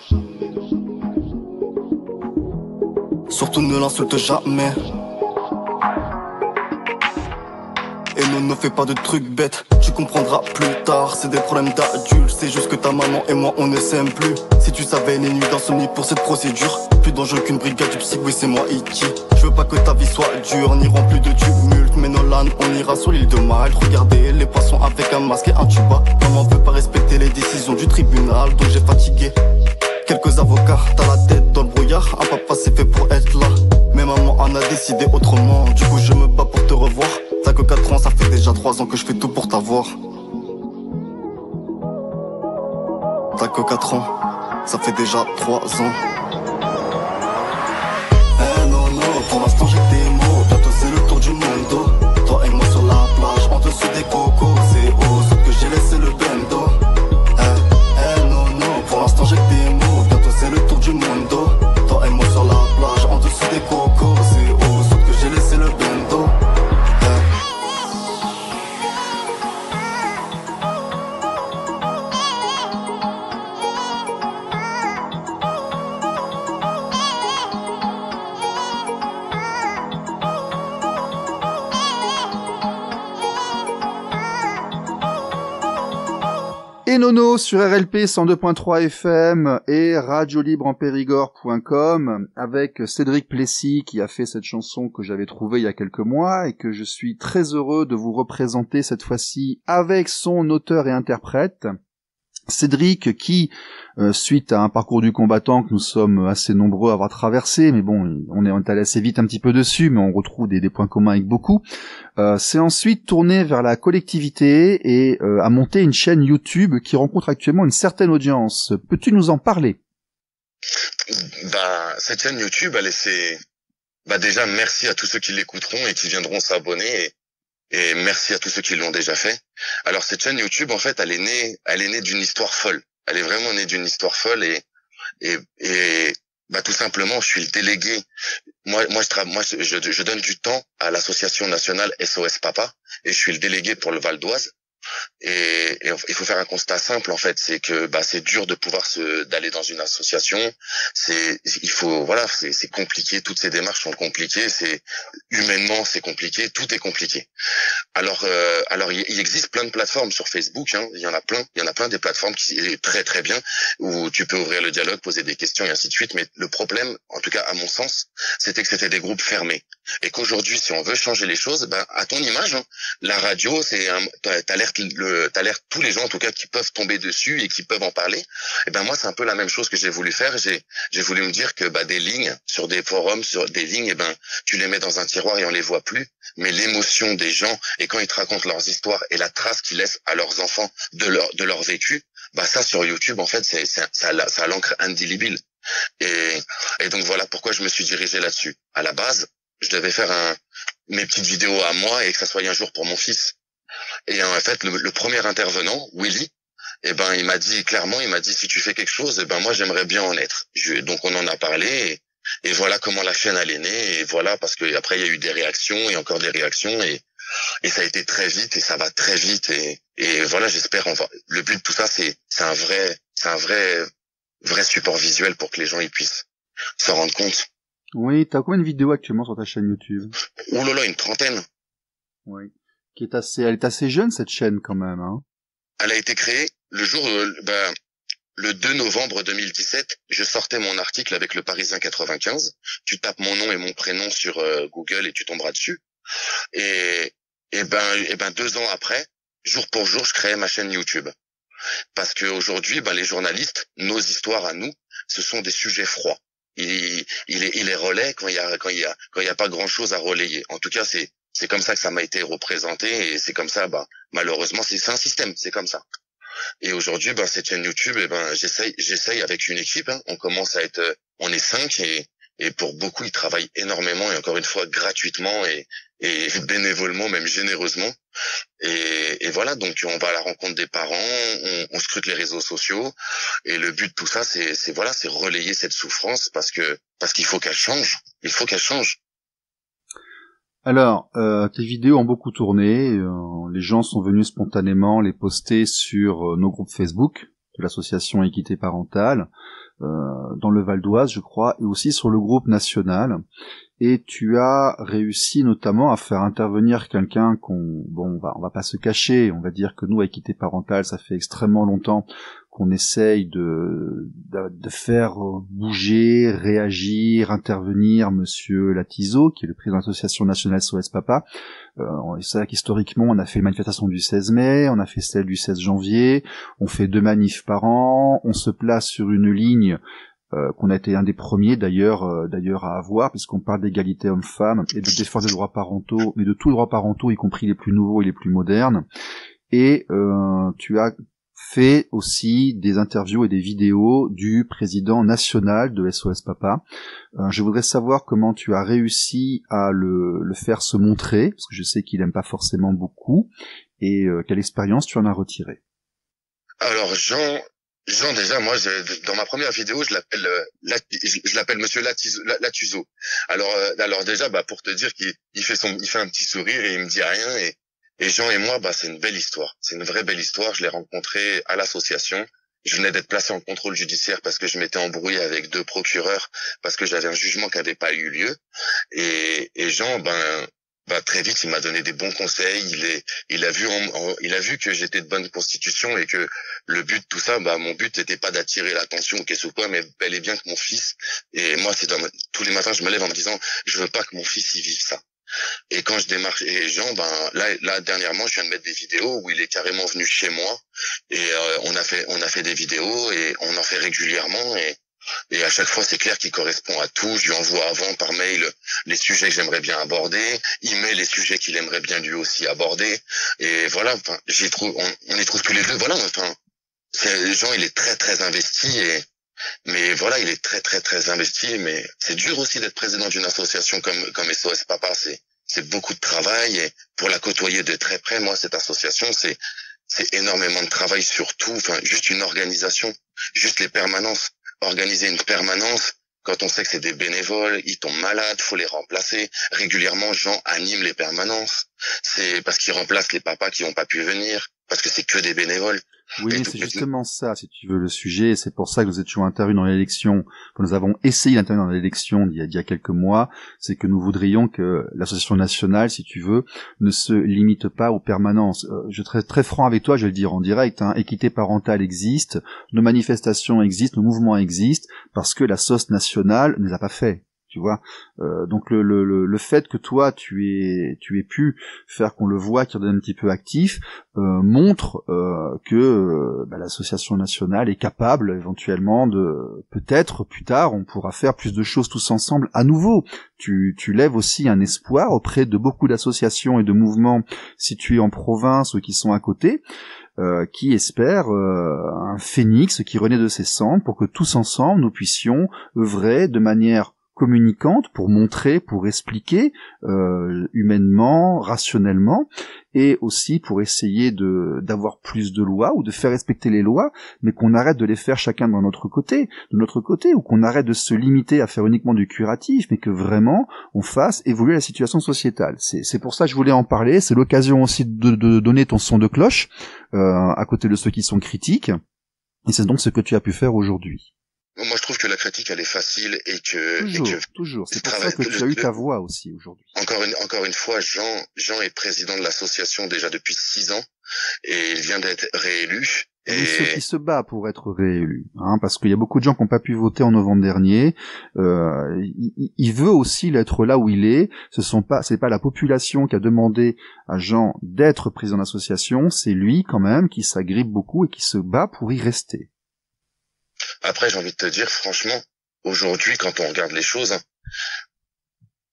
Surtout ne l'insulte jamais. Et non, ne fais pas de trucs bêtes, tu comprendras plus tard. C'est des problèmes d'adultes, c'est juste que ta maman et moi on ne s'aime plus. Si tu savais les nuits d'insomnie pour cette procédure, plus dangereux qu'une brigade du psy, oui c'est moi Iki. Je veux pas que ta vie soit dure, ni remplie de tumulte. Mais Nolan, on ira sur l'île de Malte, regarder les poissons avec un masque et un tuba. Maman veut pas respecter les décisions du tribunal, donc j'ai fatigué quelques avocats. T'as la tête dans le brouillard, un papa c'est fait pour être là. Mais maman en a décidé autrement, du coup je me bats pour te revoir. T'as que 4 ans, ça fait déjà 3 ans que je fais tout pour t'avoir. T'as que 4 ans, ça fait déjà 3 ans. Non, pour l'instant j'ai des mots, bientôt c'est le tour du mundo. Toi et moi sur la plage, en dessous des cocos. C'est haut, sauf que j'ai laissé le bendo. Non, pour l'instant j'ai des mots, bientôt c'est le tour du mundo. Toi et moi sur la plage, en dessous des cocos. C'est haut, sauf que j'ai laissé le bendo. Enono sur RLP 102.3 FM et radiolibreempérigord.com avec Cédric Plessis qui a fait cette chanson que j'avais trouvée il y a quelques mois et que je suis très heureux de vous représenter cette fois-ci avec son auteur et interprète. Cédric qui, suite à un parcours du combattant que nous sommes assez nombreux à avoir traversé, mais bon, on est allé assez vite un petit peu dessus, mais on retrouve des points communs avec beaucoup, s'est ensuite tourné vers la collectivité et a monté une chaîne YouTube qui rencontre actuellement une certaine audience. Peux-tu nous en parler? Cette chaîne YouTube, déjà, merci à tous ceux qui l'écouteront et qui viendront s'abonner. Et merci à tous ceux qui l'ont déjà fait. Alors cette chaîne YouTube, en fait, elle est née d'une histoire folle. Elle est vraiment née d'une histoire folle et tout simplement, je suis le délégué. Je donne du temps à l'association nationale SOS Papa et je suis le délégué pour le Val d'Oise. Et il faut faire un constat simple en fait, c'est que c'est dur de pouvoir d'aller dans une association. C'est compliqué, toutes ces démarches sont compliquées, humainement c'est compliqué, tout est compliqué. Alors il existe plein de plateformes sur Facebook, il y en a plein des plateformes qui est très très bien où tu peux ouvrir le dialogue, poser des questions et ainsi de suite. Mais le problème, en tout cas à mon sens, c'était que c'était des groupes fermés et qu'aujourd'hui, si on veut changer les choses, à ton image, la radio, t'alertes tous les gens en tout cas qui peuvent tomber dessus et qui peuvent en parler. Et moi c'est un peu la même chose que j'ai voulu faire. J'ai voulu me dire que des lignes sur des forums, sur des lignes, tu les mets dans un tiroir et on les voit plus. Mais l'émotion des gens et quand ils te racontent leurs histoires et la trace qu'ils laissent à leurs enfants de leur vécu, ça sur YouTube en fait ça a l'encre indélébile. Et donc voilà pourquoi je me suis dirigé là-dessus. À la base, je devais faire mes petites vidéos à moi et que ça soit un jour pour mon fils. Et en fait, le premier intervenant, Willy, il m'a dit clairement, si tu fais quelque chose, moi j'aimerais bien en être. Donc on en a parlé et voilà comment la chaîne elle est née et voilà parce que après il y a eu des réactions et encore des réactions et ça a été très vite et ça va très vite et voilà j'espère le but de tout ça c'est un vrai support visuel pour que les gens ils puissent s'en rendre compte. Oui, t'as combien de vidéos actuellement sur ta chaîne YouTube? Ouh là là, une trentaine. Oui. Elle est assez jeune cette chaîne quand même, hein. Elle a été créée le jour, le 2 novembre 2017. Je sortais mon article avec le Parisien 95. Tu tapes mon nom et mon prénom sur Google et tu tomberas dessus. Et 2 ans après, jour pour jour, je créais ma chaîne YouTube. Parce que aujourd'hui, les journalistes, nos histoires à nous, ce sont des sujets froids. Il est relais quand il y a pas grand chose à relayer. En tout cas, c'est comme ça que ça m'a été représenté et c'est comme ça, malheureusement, c'est un système, c'est comme ça. Et aujourd'hui, cette chaîne YouTube, j'essaye avec une équipe, on est 5 et pour beaucoup, ils travaillent énormément et encore une fois, gratuitement et bénévolement, même généreusement. Et voilà, donc on va à la rencontre des parents, on scrute les réseaux sociaux et le but de tout ça, c'est relayer cette souffrance parce qu'il faut qu'elle change. Il faut qu'elle change. Alors, tes vidéos ont beaucoup tourné, les gens sont venus spontanément les poster sur nos groupes Facebook de l'association Équité Parentale, dans le Val d'Oise, je crois, et aussi sur le groupe national. Et tu as réussi notamment à faire intervenir quelqu'un on va pas se cacher, on va dire que nous, à Équité Parentale, ça fait extrêmement longtemps qu'on essaye de faire bouger, réagir, intervenir Monsieur Latizo, qui est le président de l'association nationale SOS Papa. C'est vrai qu'historiquement, on a fait une manifestation du 16 mai, on a fait celle du 16 janvier, on fait 2 manifs par an, on se place sur une ligne qu'on a été un des premiers d'ailleurs à avoir, puisqu'on parle d'égalité homme-femme et de défense des droits parentaux, mais de tous les droits parentaux, y compris les plus nouveaux et les plus modernes. Et tu as fait aussi des interviews et des vidéos du président national de SOS Papa. Je voudrais savoir comment tu as réussi à le faire se montrer, parce que je sais qu'il aime pas forcément beaucoup, et quelle expérience tu en as retiré. Alors Jean, déjà, moi, dans ma première vidéo, je l'appelle Monsieur Latuzo. Alors déjà, pour te dire qu'il fait un petit sourire et il me dit rien. Et Jean et moi, c'est une belle histoire. C'est une vraie belle histoire. Je l'ai rencontré à l'association. Je venais d'être placé en contrôle judiciaire parce que je m'étais embrouillé avec 2 procureurs parce que j'avais un jugement qui n'avait pas eu lieu. Et Jean, très vite, il m'a donné des bons conseils. Il a vu que j'étais de bonne constitution et que le but de tout ça, mon but n'était pas d'attirer l'attention ou qu'est-ce ou quoi, mais bel et bien que mon fils, et moi, tous les matins, je me lève en me disant, je veux pas que mon fils y vive ça. Et quand je démarche, et Jean, là, dernièrement, je viens de mettre des vidéos où il est carrément venu chez moi, et on a fait des vidéos, et on en fait régulièrement, et à chaque fois, c'est clair qu'il correspond à tout. Je lui envoie avant par mail les sujets que j'aimerais bien aborder. Il met les sujets qu'il aimerait bien lui aussi aborder. Et voilà, enfin, on y trouve tous les deux. Voilà, enfin, Jean, il est très, très investi mais voilà, il est très, très, très investi. Mais c'est dur aussi d'être président d'une association comme SOS Papa. C'est beaucoup de travail, et pour la côtoyer de très près, moi, cette association, c'est énormément de travail sur tout. Enfin, juste une organisation, juste les permanences. Organiser une permanence, quand on sait que c'est des bénévoles, ils tombent malades, faut les remplacer. Régulièrement, Jean anime les permanences. C'est parce qu'il remplace les papas qui n'ont pas pu venir, parce que c'est que des bénévoles. Oui, c'est justement ça, si tu veux, le sujet, et c'est pour ça que nous étions intervenus dans l'élection, que nous avons essayé d'intervenir dans l'élection d'il y a quelques mois, c'est que nous voudrions que l'association nationale, si tu veux, ne se limite pas aux permanences. Je serai très franc avec toi, je vais le dire en direct, équité parentale existe, nos manifestations existent, nos mouvements existent, parce que la sauce nationale ne les a pas fait. Tu vois, donc le fait que toi tu aies pu faire qu'on le voit, qu'il redonne un petit peu actif, montre que l'association nationale est capable éventuellement de, peut-être plus tard on pourra faire plus de choses tous ensemble à nouveau. Tu lèves aussi un espoir auprès de beaucoup d'associations et de mouvements situés en province ou qui sont à côté, qui espèrent un phénix qui renaît de ses cendres, pour que tous ensemble nous puissions œuvrer de manière communicante pour montrer, pour expliquer humainement, rationnellement, et aussi pour essayer d'avoir plus de lois ou de faire respecter les lois, mais qu'on arrête de les faire chacun de notre côté, ou qu'on arrête de se limiter à faire uniquement du curatif, mais que vraiment on fasse évoluer la situation sociétale. C'est pour ça que je voulais en parler. C'est l'occasion aussi de donner ton son de cloche à côté de ceux qui sont critiques, et c'est donc ce que tu as pu faire aujourd'hui. Moi, je trouve que la critique, elle est facile Toujours. C'est pour ça que tu as eu ta voix aussi aujourd'hui. Encore une fois, Jean est président de l'association déjà depuis 6 ans, et il vient d'être réélu. Il se bat pour être réélu, parce qu'il y a beaucoup de gens qui n'ont pas pu voter en novembre dernier. Il veut aussi être là où il est. C'est pas la population qui a demandé à Jean d'être président de l'association, c'est lui quand même qui s'agrippe beaucoup et qui se bat pour y rester. Après, j'ai envie de te dire, franchement, aujourd'hui, quand on regarde les choses,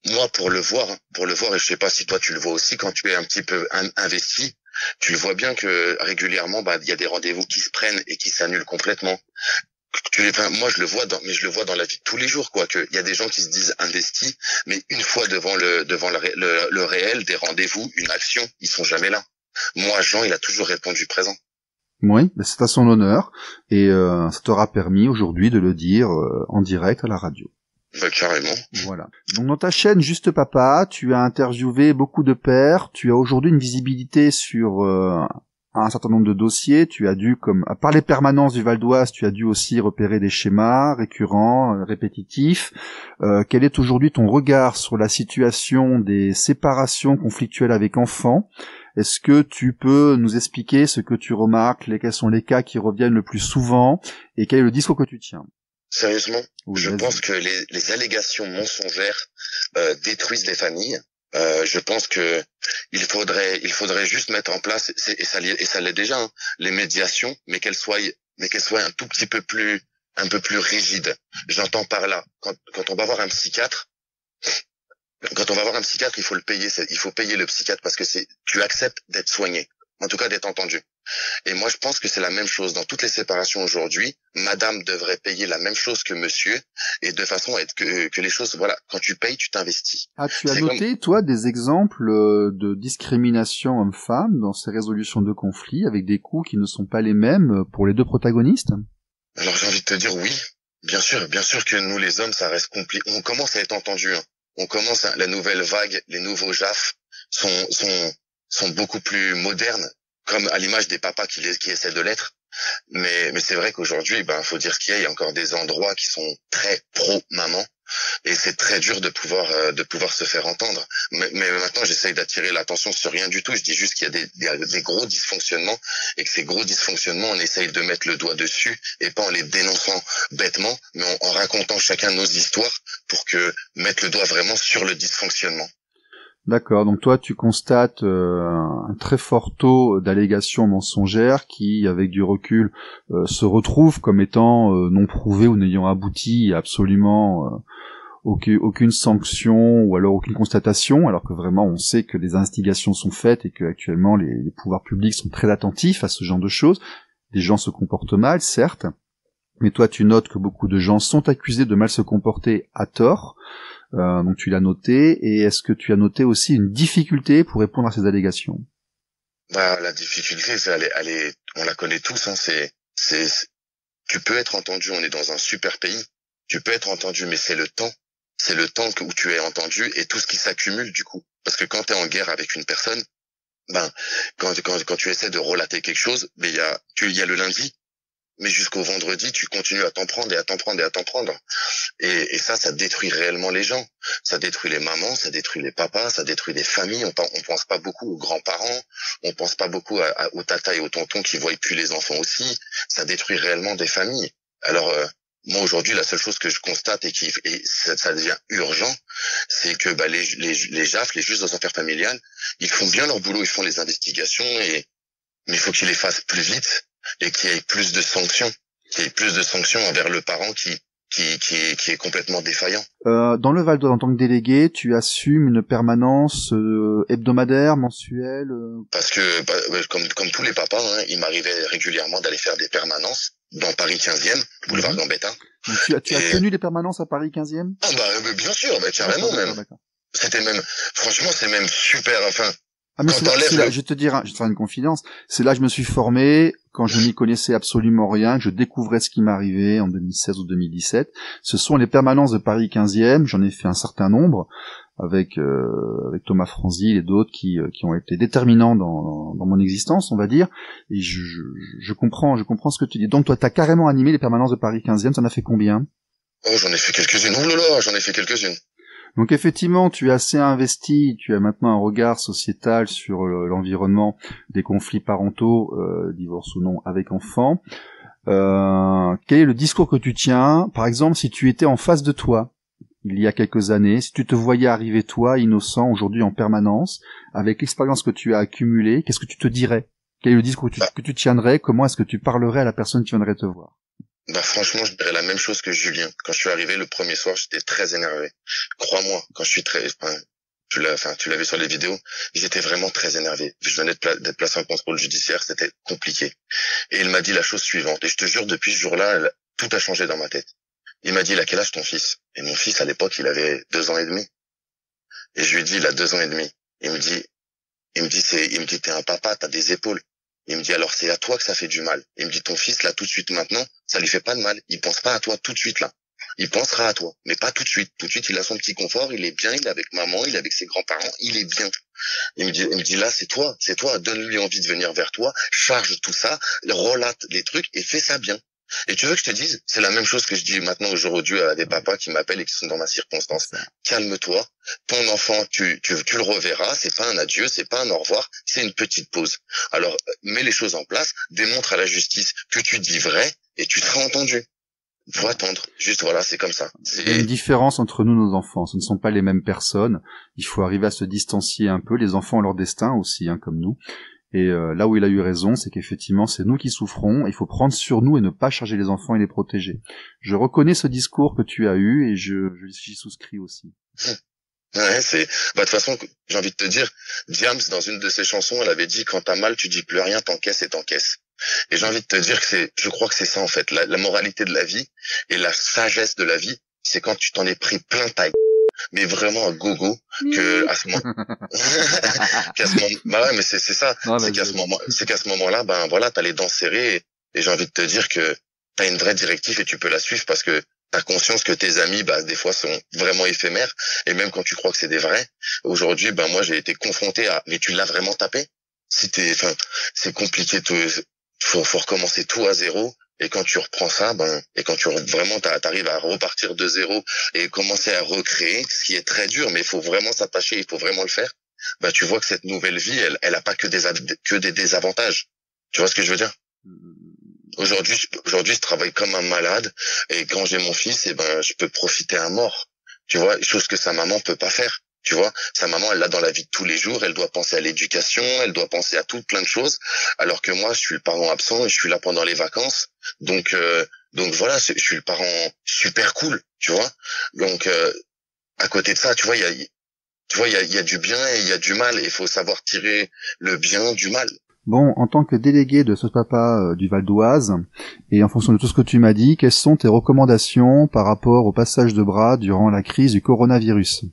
moi, pour le voir, et je sais pas si toi tu le vois aussi, quand tu es un petit peu investi, tu le vois bien que régulièrement, il y a des rendez-vous qui se prennent et qui s'annulent complètement. Moi, je le vois dans la vie de tous les jours, quoi, qu'il y a des gens qui se disent investis, mais une fois devant le réel, des rendez-vous, une action, ils sont jamais là. Moi, Jean, il a toujours répondu présent. Oui, c'est à son honneur, et ça t'aura permis aujourd'hui de le dire en direct à la radio. Carrément. Voilà. Donc dans ta chaîne Juste Papa, tu as interviewé beaucoup de pères, tu as aujourd'hui une visibilité sur un certain nombre de dossiers, tu as dû, comme par les permanences du Val d'Oise, tu as dû aussi repérer des schémas récurrents, répétitifs. Quel est aujourd'hui ton regard sur la situation des séparations conflictuelles avec enfants ? Est-ce que tu peux nous expliquer ce que tu remarques, quels sont les cas qui reviennent le plus souvent, et quel est le discours que tu tiens ? Sérieusement, oui, je pense que les allégations mensongères détruisent les familles. Je pense que il faudrait juste mettre en place, et ça l'est déjà, les médiations, mais qu'elles soient un tout petit peu plus, un peu plus rigides. J'entends par là, quand on va voir un psychiatre, il faut payer le psychiatre, parce que tu acceptes d'être soigné, en tout cas d'être entendu. Et moi, je pense que c'est la même chose dans toutes les séparations aujourd'hui. Madame devrait payer la même chose que monsieur, et de façon à être que les choses, voilà, quand tu payes, tu t'investis. Ah, tu as noté, toi, des exemples de discrimination homme-femme dans ces résolutions de conflits, avec des coûts qui ne sont pas les mêmes pour les deux protagonistes ? Alors, j'ai envie de te dire oui. Bien sûr que nous, les hommes, ça reste compliqué. On commence à être entendus, On commence, la nouvelle vague, les nouveaux JAF sont beaucoup plus modernes, comme à l'image des papas qui essaient de l'être. Mais c'est vrai qu'aujourd'hui, faut dire ce qu'il y a. Il y a encore des endroits qui sont très pro-maman, et c'est très dur de pouvoir se faire entendre. Mais maintenant, j'essaye d'attirer l'attention sur rien du tout. Je dis juste qu'il y a des gros dysfonctionnements, et que ces gros dysfonctionnements, on essaye de mettre le doigt dessus, et pas en les dénonçant bêtement, mais en racontant chacun nos histoires pour que mettre le doigt vraiment sur le dysfonctionnement. D'accord, donc toi tu constates un très fort taux d'allégations mensongères qui, avec du recul, se retrouvent comme étant non prouvées ou n'ayant abouti à absolument aucune sanction ou alors aucune constatation, alors que vraiment on sait que les investigations sont faites et que actuellement les pouvoirs publics sont très attentifs à ce genre de choses. Des gens se comportent mal, certes, mais toi tu notes que beaucoup de gens sont accusés de mal se comporter à tort. Donc tu l'as noté, et est-ce que tu as noté aussi une difficulté pour répondre à ces allégations? La difficulté, on la connaît tous, hein, tu peux être entendu, on est dans un super pays, tu peux être entendu, mais c'est le temps où tu es entendu et tout ce qui s'accumule du coup. Parce que quand tu es en guerre avec une personne, quand tu essaies de relater quelque chose, il y a le lundi, mais jusqu'au vendredi, tu continues à t'en prendre et à t'en prendre et à t'en prendre. Et ça détruit réellement les gens. Ça détruit les mamans, ça détruit les papas, ça détruit les familles. On pense pas beaucoup aux grands-parents, on pense pas beaucoup aux tatas et aux tontons qui voient plus les enfants aussi. Ça détruit réellement des familles. Alors, moi aujourd'hui, la seule chose que je constate et ça devient urgent, c'est que les JAF, les juges aux affaires familiales, ils font bien leur boulot, ils font les investigations, mais il faut qu'ils les fassent plus vite et qu'il y ait plus de sanctions, envers le parent qui est complètement défaillant. Dans le Val d'Oise, en tant que délégué, tu assumes une permanence hebdomadaire, mensuelle Parce que comme tous les papas, hein, il m'arrivait régulièrement d'aller faire des permanences dans Paris 15e, boulevard Gambetta. Donc tu as tenu les permanences à Paris 15e? Ah bien sûr, carrément même. D'accord. C'était même, franchement, c'est même super, enfin. Ah mais je vais te dire une confidence, c'est là que je me suis formé, quand je n'y connaissais absolument rien, que je découvrais ce qui m'arrivait en 2016 ou 2017. Ce sont les permanences de Paris 15e, j'en ai fait un certain nombre, avec Thomas Franzil et d'autres qui ont été déterminants dans mon existence, on va dire, et je comprends ce que tu dis. Donc toi, t'as carrément animé les permanences de Paris 15e, t'en as fait combien? Oh, j'en ai fait quelques-unes, j'en ai fait quelques-unes. Donc effectivement, tu es assez investi, tu as maintenant un regard sociétal sur l'environnement des conflits parentaux, divorce ou non, avec enfants. Quel est le discours que tu tiens? Par exemple, si tu étais en face de toi, il y a quelques années, si tu te voyais arriver toi, innocent, aujourd'hui en permanence, avec l'expérience que tu as accumulée, qu'est-ce que tu te dirais? Quel est le discours que tu tiendrais? Comment est-ce que tu parlerais à la personne qui viendrait te voir? Franchement, je dirais la même chose que Julien. Quand je suis arrivé le premier soir, j'étais très énervé. Crois-moi, quand je suis tu l'as vu sur les vidéos, j'étais vraiment très énervé. Je venais d'être placé en contrôle judiciaire, c'était compliqué. Et il m'a dit la chose suivante, et je te jure, depuis ce jour-là, tout a changé dans ma tête. Il m'a dit, il a quel âge ton fils? Et mon fils, à l'époque, il avait 2 ans et demi. Et je lui ai dit, il a 2 ans et demi. Il me dit, t'es un papa, t'as des épaules. Il me dit, alors c'est à toi que ça fait du mal. Il me dit, ton fils, là, tout de suite, maintenant, ça lui fait pas de mal. Il pense pas à toi tout de suite, là. Il pensera à toi, mais pas tout de suite. Tout de suite, il a son petit confort, il est bien, il est avec maman, il est avec ses grands-parents, il est bien. Il me dit, là, c'est toi, donne-lui envie de venir vers toi, charge tout ça, relate les trucs et fais ça bien. Et tu veux que je te dise, c'est la même chose que je dis maintenant aujourd'hui à des papas qui m'appellent et qui sont dans ma circonstance. Calme-toi, ton enfant, tu le reverras, c'est pas un adieu, c'est pas un au revoir, c'est une petite pause. Alors, mets les choses en place, démontre à la justice que tu dis vrai et tu seras entendu. Faut attendre. Juste voilà, c'est comme ça. Il y a une différence entre nous, nos enfants. Ce ne sont pas les mêmes personnes. Il faut arriver à se distancier un peu. Les enfants ont leur destin aussi, hein, comme nous. Et là où il a eu raison, c'est qu'effectivement, c'est nous qui souffrons. Il faut prendre sur nous et ne pas charger les enfants et les protéger. Je reconnais ce discours que tu as eu et j'y souscris aussi. Ouais, de toute façon, j'ai envie de te dire, Diams, dans une de ses chansons, elle avait dit, quand t'as mal, tu dis plus rien, t'encaisses et t'encaisses. Et j'ai envie de te dire que je crois que c'est ça, en fait, la moralité de la vie et la sagesse de la vie, c'est quand tu t'en es pris plein ta mais vraiment à gogo, que à ce moment, bah ouais, mais c'est ça, c'est qu'à ce moment-là, ben voilà, t'as les dents serrées et j'ai envie de te dire que t'as une vraie directive et tu peux la suivre parce que t'as conscience que tes amis, bah, des fois sont vraiment éphémères et même quand tu crois que c'est des vrais, aujourd'hui, ben moi j'ai été confronté à, mais tu l'as vraiment tapé? C'est compliqué, faut recommencer tout à zéro. Et quand tu reprends ça, et quand vraiment t'arrives à repartir de zéro et commencer à recréer, ce qui est très dur, mais il faut vraiment s'attacher, il faut vraiment le faire. Tu vois que cette nouvelle vie, elle a pas que des désavantages. Tu vois ce que je veux dire? Aujourd'hui, je travaille comme un malade et quand j'ai mon fils, je peux profiter à mort. Tu vois, chose que sa maman peut pas faire. Tu vois, sa maman, elle l'a dans la vie de tous les jours, elle doit penser à l'éducation, elle doit penser à tout plein de choses, alors que moi, je suis le parent absent et je suis là pendant les vacances. Donc voilà, je suis le parent super cool, tu vois. Donc, à côté de ça, tu vois, il y a du bien et il y a du mal, et il faut savoir tirer le bien du mal. Bon, en tant que délégué de SOS Papa du Val d'Oise, et en fonction de tout ce que tu m'as dit, quelles sont tes recommandations par rapport au passage de bras durant la crise du coronavirus ?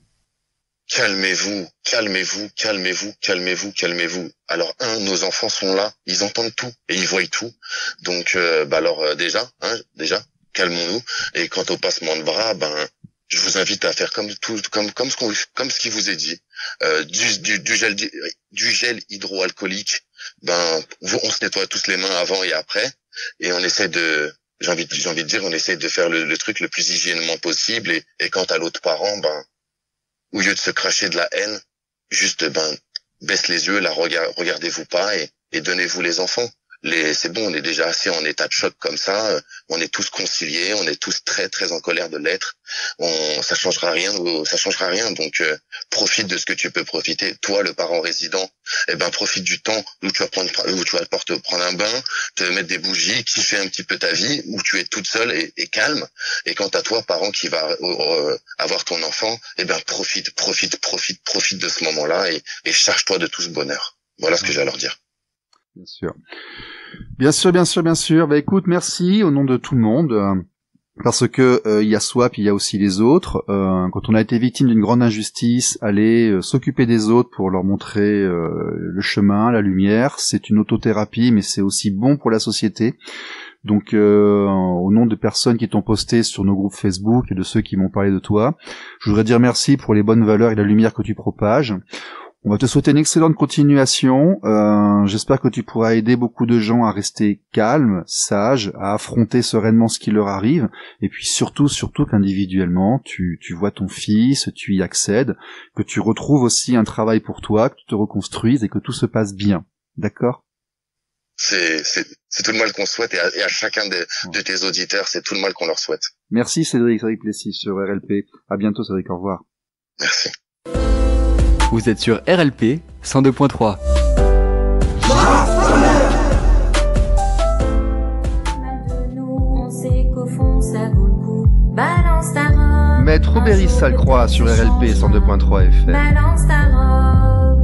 Calmez-vous, calmez-vous, calmez-vous, calmez-vous, calmez-vous. Alors nos enfants sont là, ils entendent tout et ils voient tout. Donc déjà, calmons-nous. Et quant au passement de bras, je vous invite à faire comme ce qui vous est dit. Du gel hydroalcoolique. On se nettoie tous les mains avant et après, et on essaie de, j'ai envie de dire, on essaie de faire le truc le plus hygiénément possible. Et quant à l'autre parent, au lieu de se cracher de la haine, juste baisse les yeux, là, regardez-vous pas et donnez-vous les enfants. C'est bon, on est déjà assez en état de choc comme ça, on est tous conciliés, on est tous très très en colère de l'être. Ça changera rien, donc profite de ce que tu peux profiter. Toi, le parent résident, profite du temps où tu vas pouvoir te prendre un bain, te mettre des bougies, kiffer un petit peu ta vie, où tu es toute seule et calme. Et quant à toi, parent qui va avoir ton enfant, profite de ce moment-là et charge-toi de tout ce bonheur. Voilà ce que j'ai à leur dire. Bien sûr. Écoute, merci au nom de tout le monde, parce que il y a soi, puis il y a aussi les autres. Quand on a été victime d'une grande injustice, aller s'occuper des autres pour leur montrer le chemin, la lumière, c'est une autothérapie, mais c'est aussi bon pour la société. Donc, au nom de personnes qui t'ont posté sur nos groupes Facebook et de ceux qui m'ont parlé de toi, je voudrais dire merci pour les bonnes valeurs et la lumière que tu propages. On va te souhaiter une excellente continuation. J'espère que tu pourras aider beaucoup de gens à rester calmes, sages, à affronter sereinement ce qui leur arrive. Et puis surtout qu'individuellement, tu vois ton fils, tu y accèdes, que tu retrouves aussi un travail pour toi, que tu te reconstruises et que tout se passe bien. D'accord ? C'est tout le mal qu'on souhaite, et à chacun de tes auditeurs, c'est tout le mal qu'on leur souhaite. Merci Cédric Plessis sur RLP. À bientôt Cédric, au revoir. Merci. Vous êtes sur RLP 102.3. Maître Aubéry Salcroix sur RLP 102.3 FM. Balance ta robe.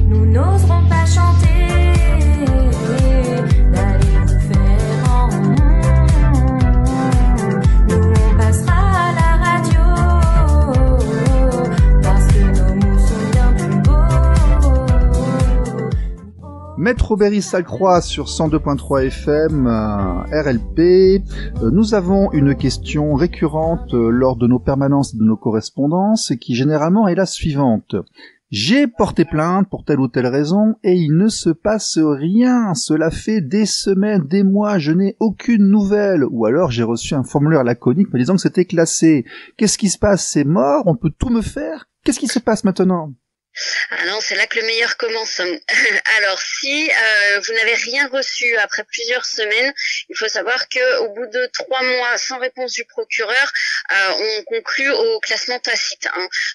Nous n'oserons pas chanter. D'aller nous faire en nous, on passera à la radio. Parce que nos mots sont bien plus beaux. Maître Aubéry Salcroix sur 102.3 FM, RLP. Nous avons une question récurrente lors de nos permanences et de nos correspondances qui généralement est la suivante. J'ai porté plainte pour telle ou telle raison et il ne se passe rien. Cela fait des semaines, des mois, je n'ai aucune nouvelle. Ou alors j'ai reçu un formulaire laconique me disant que c'était classé. Qu'est-ce qui se passe? C'est mort? On peut tout me faire? Qu'est-ce qui se passe maintenant? Ah non, c'est là que le meilleur commence. Alors, si vous n'avez rien reçu après plusieurs semaines, il faut savoir que au bout de 3 mois sans réponse du procureur, on conclut au classement tacite.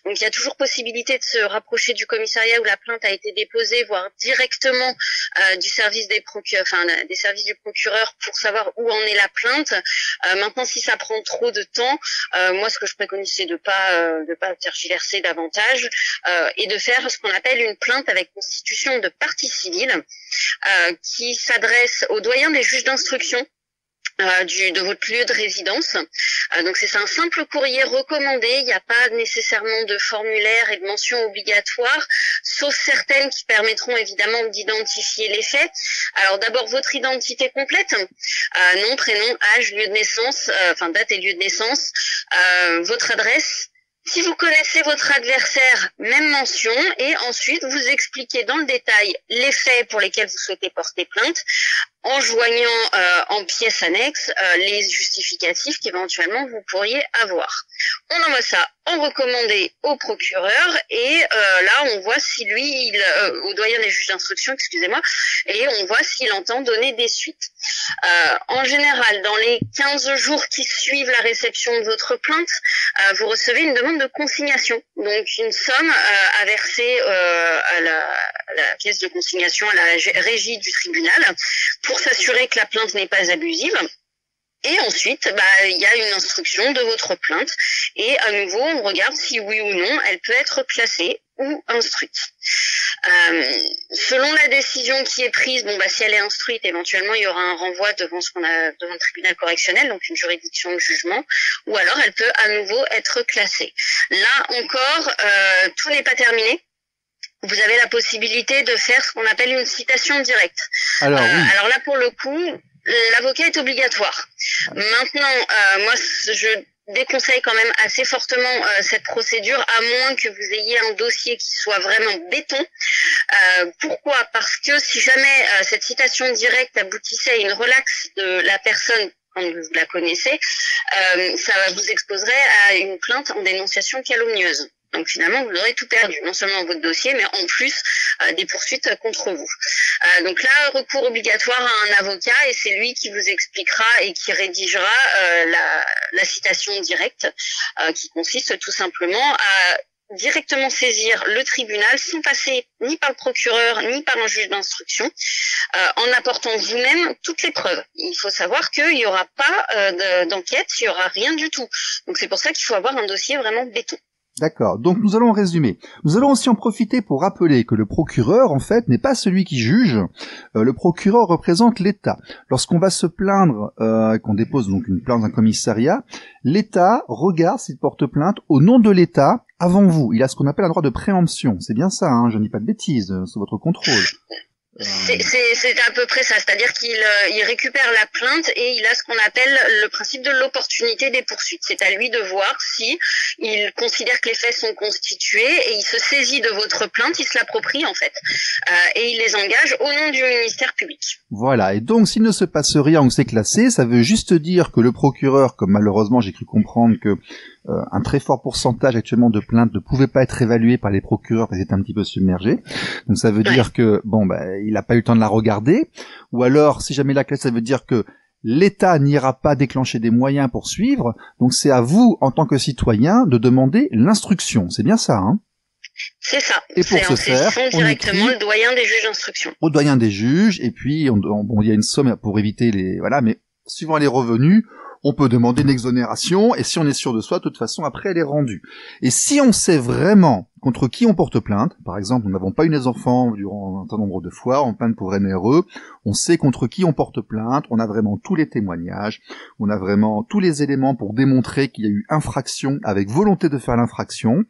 Donc, il y a toujours possibilité de se rapprocher du commissariat où la plainte a été déposée, voire directement du service des services du procureur pour savoir où en est la plainte. Maintenant, si ça prend trop de temps, moi, ce que je préconise, c'est de pas tergiverser davantage et de faire ce qu'on appelle une plainte avec constitution de partie civile qui s'adresse au doyen des juges d'instruction de votre lieu de résidence. Donc c'est un simple courrier recommandé, il n'y a pas nécessairement de formulaire et de mention obligatoire, sauf certaines qui permettront évidemment d'identifier les faits. Alors d'abord votre identité complète, nom, prénom, âge, lieu de naissance, date et lieu de naissance, votre adresse. Si vous connaissez votre adversaire, même mention, et ensuite vous expliquez dans le détail les faits pour lesquels vous souhaitez porter plainte, en joignant en pièce annexe les justificatifs qu'éventuellement vous pourriez avoir. On envoie ça en recommandé au procureur et là on voit si lui, au doyen des juges d'instruction, excusez-moi, et on voit s'il entend donner des suites. En général, dans les 15 jours qui suivent la réception de votre plainte, vous recevez une demande de consignation, donc une somme à verser à la caisse de consignation, à la régie du tribunal, pour s'assurer que la plainte n'est pas abusive. Et ensuite, il y a une instruction de votre plainte et à nouveau, on regarde si oui ou non elle peut être classée ou instruite. Selon la décision qui est prise, si elle est instruite, éventuellement il y aura un renvoi devant le tribunal correctionnel, donc une juridiction de jugement, ou alors elle peut à nouveau être classée. Là encore, tout n'est pas terminé. Vous avez la possibilité de faire ce qu'on appelle une citation directe. Alors là, pour le coup, l'avocat est obligatoire. Maintenant, moi, je déconseille quand même assez fortement cette procédure, à moins que vous ayez un dossier qui soit vraiment béton. Pourquoi ? Parce que si jamais cette citation directe aboutissait à une relaxe de la personne quand vous la connaissez, ça vous exposerait à une plainte en dénonciation calomnieuse. Donc finalement, vous aurez tout perdu, non seulement votre dossier, mais en plus des poursuites contre vous. Donc là, recours obligatoire à un avocat, et c'est lui qui vous expliquera et qui rédigera la citation directe, qui consiste tout simplement à directement saisir le tribunal sans passer ni par le procureur ni par un juge d'instruction, en apportant vous-même toutes les preuves. Il faut savoir qu'il n'y aura pas d'enquête, il n'y aura rien du tout. Donc c'est pour ça qu'il faut avoir un dossier vraiment béton. D'accord, donc nous allons résumer. Nous allons aussi en profiter pour rappeler que le procureur, en fait, n'est pas celui qui juge. Le procureur représente l'État. Lorsqu'on va se plaindre, qu'on dépose donc une plainte d'un commissariat, l'État regarde s'il porte plainte au nom de l'État avant vous. Il a ce qu'on appelle un droit de préemption. C'est bien ça, hein, je ne dis pas de bêtises, sous votre contrôle. C'est à peu près ça, c'est-à-dire qu'il récupère la plainte et il a ce qu'on appelle le principe de l'opportunité des poursuites. C'est à lui de voir si il considère que les faits sont constitués et il se saisit de votre plainte, il se l'approprie en fait, et il les engage au nom du ministère public. Voilà, et donc s'il ne se passe rien ou que c'est classé, ça veut juste dire que le procureur, comme malheureusement j'ai cru comprendre que un très fort pourcentage actuellement de plaintes ne pouvait pas être évalué par les procureurs parce qu'ils étaient un petit peu submergés. Donc ça veut dire que il n'a pas eu le temps de la regarder. Ou alors, si jamais la classe, ça veut dire que l'État n'ira pas déclencher des moyens pour suivre. Donc c'est à vous, en tant que citoyen, de demander l'instruction. C'est bien ça, hein ? C'est ça. Et pour ce faire, on directement le doyen des juges d'instruction. Au doyen des juges, et puis il y a une somme pour éviter mais suivant les revenus, on peut demander une exonération, et si on est sûr de soi, de toute façon, après, elle est rendue. Et si on sait vraiment contre qui on porte plainte, par exemple, nous n'avons pas eu les enfants durant un certain nombre de fois, on plainte pour NRE, on sait contre qui on porte plainte, on a vraiment tous les témoignages, on a vraiment tous les éléments pour démontrer qu'il y a eu infraction avec volonté de faire l'infraction.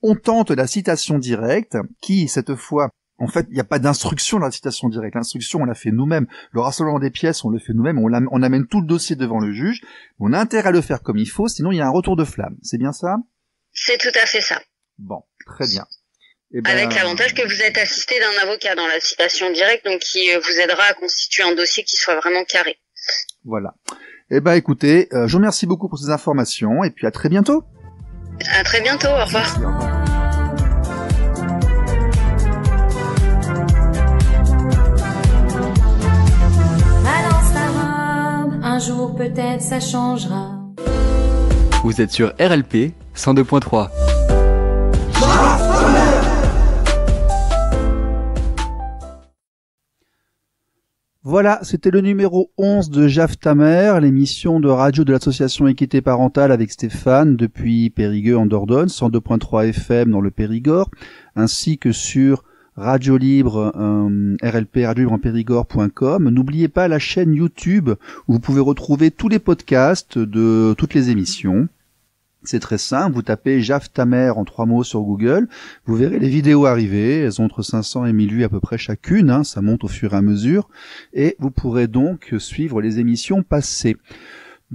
On tente la citation directe, qui, cette fois, en fait, il n'y a pas d'instruction dans la citation directe. L'instruction, on l'a fait nous-mêmes. Le rassemblement des pièces, on le fait nous-mêmes. On amène tout le dossier devant le juge. On a intérêt à le faire comme il faut, sinon il y a un retour de flamme. C'est bien ça ? C'est tout à fait ça. Bon, très bien. Avec l'avantage que vous êtes assisté d'un avocat dans la citation directe, donc qui vous aidera à constituer un dossier qui soit vraiment carré. Voilà. Écoutez, je vous remercie beaucoup pour ces informations, et puis à très bientôt. À très bientôt, au revoir. Merci, au revoir. Un jour peut-être ça changera. Vous êtes sur RLP 102.3. Voilà, c'était le numéro 11 de Jaf ta mère, l'émission de radio de l'association Équité Parentale avec Stéphane depuis Périgueux en Dordogne, 102.3 FM dans le Périgord, ainsi que sur Radio Libre, RLP, Radio Libre en Périgord.com. N'oubliez pas la chaîne YouTube où vous pouvez retrouver tous les podcasts de toutes les émissions. C'est très simple, vous tapez Jaf ta mère en 3 mots sur Google, vous verrez les vidéos arriver, elles ont entre 500 et 1000 vues à peu près chacune, ça monte au fur et à mesure, et vous pourrez donc suivre les émissions passées.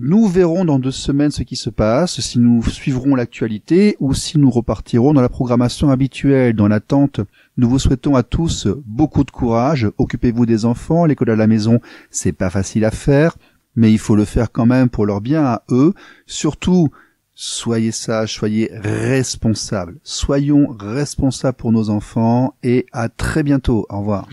Nous verrons dans 2 semaines ce qui se passe, si nous suivrons l'actualité ou si nous repartirons dans la programmation habituelle. Dans l'attente, nous vous souhaitons à tous beaucoup de courage. Occupez-vous des enfants, l'école à la maison, c'est pas facile à faire, mais il faut le faire quand même pour leur bien à eux. Surtout, soyez sages, soyez responsables. Soyons responsables pour nos enfants et à très bientôt. Au revoir.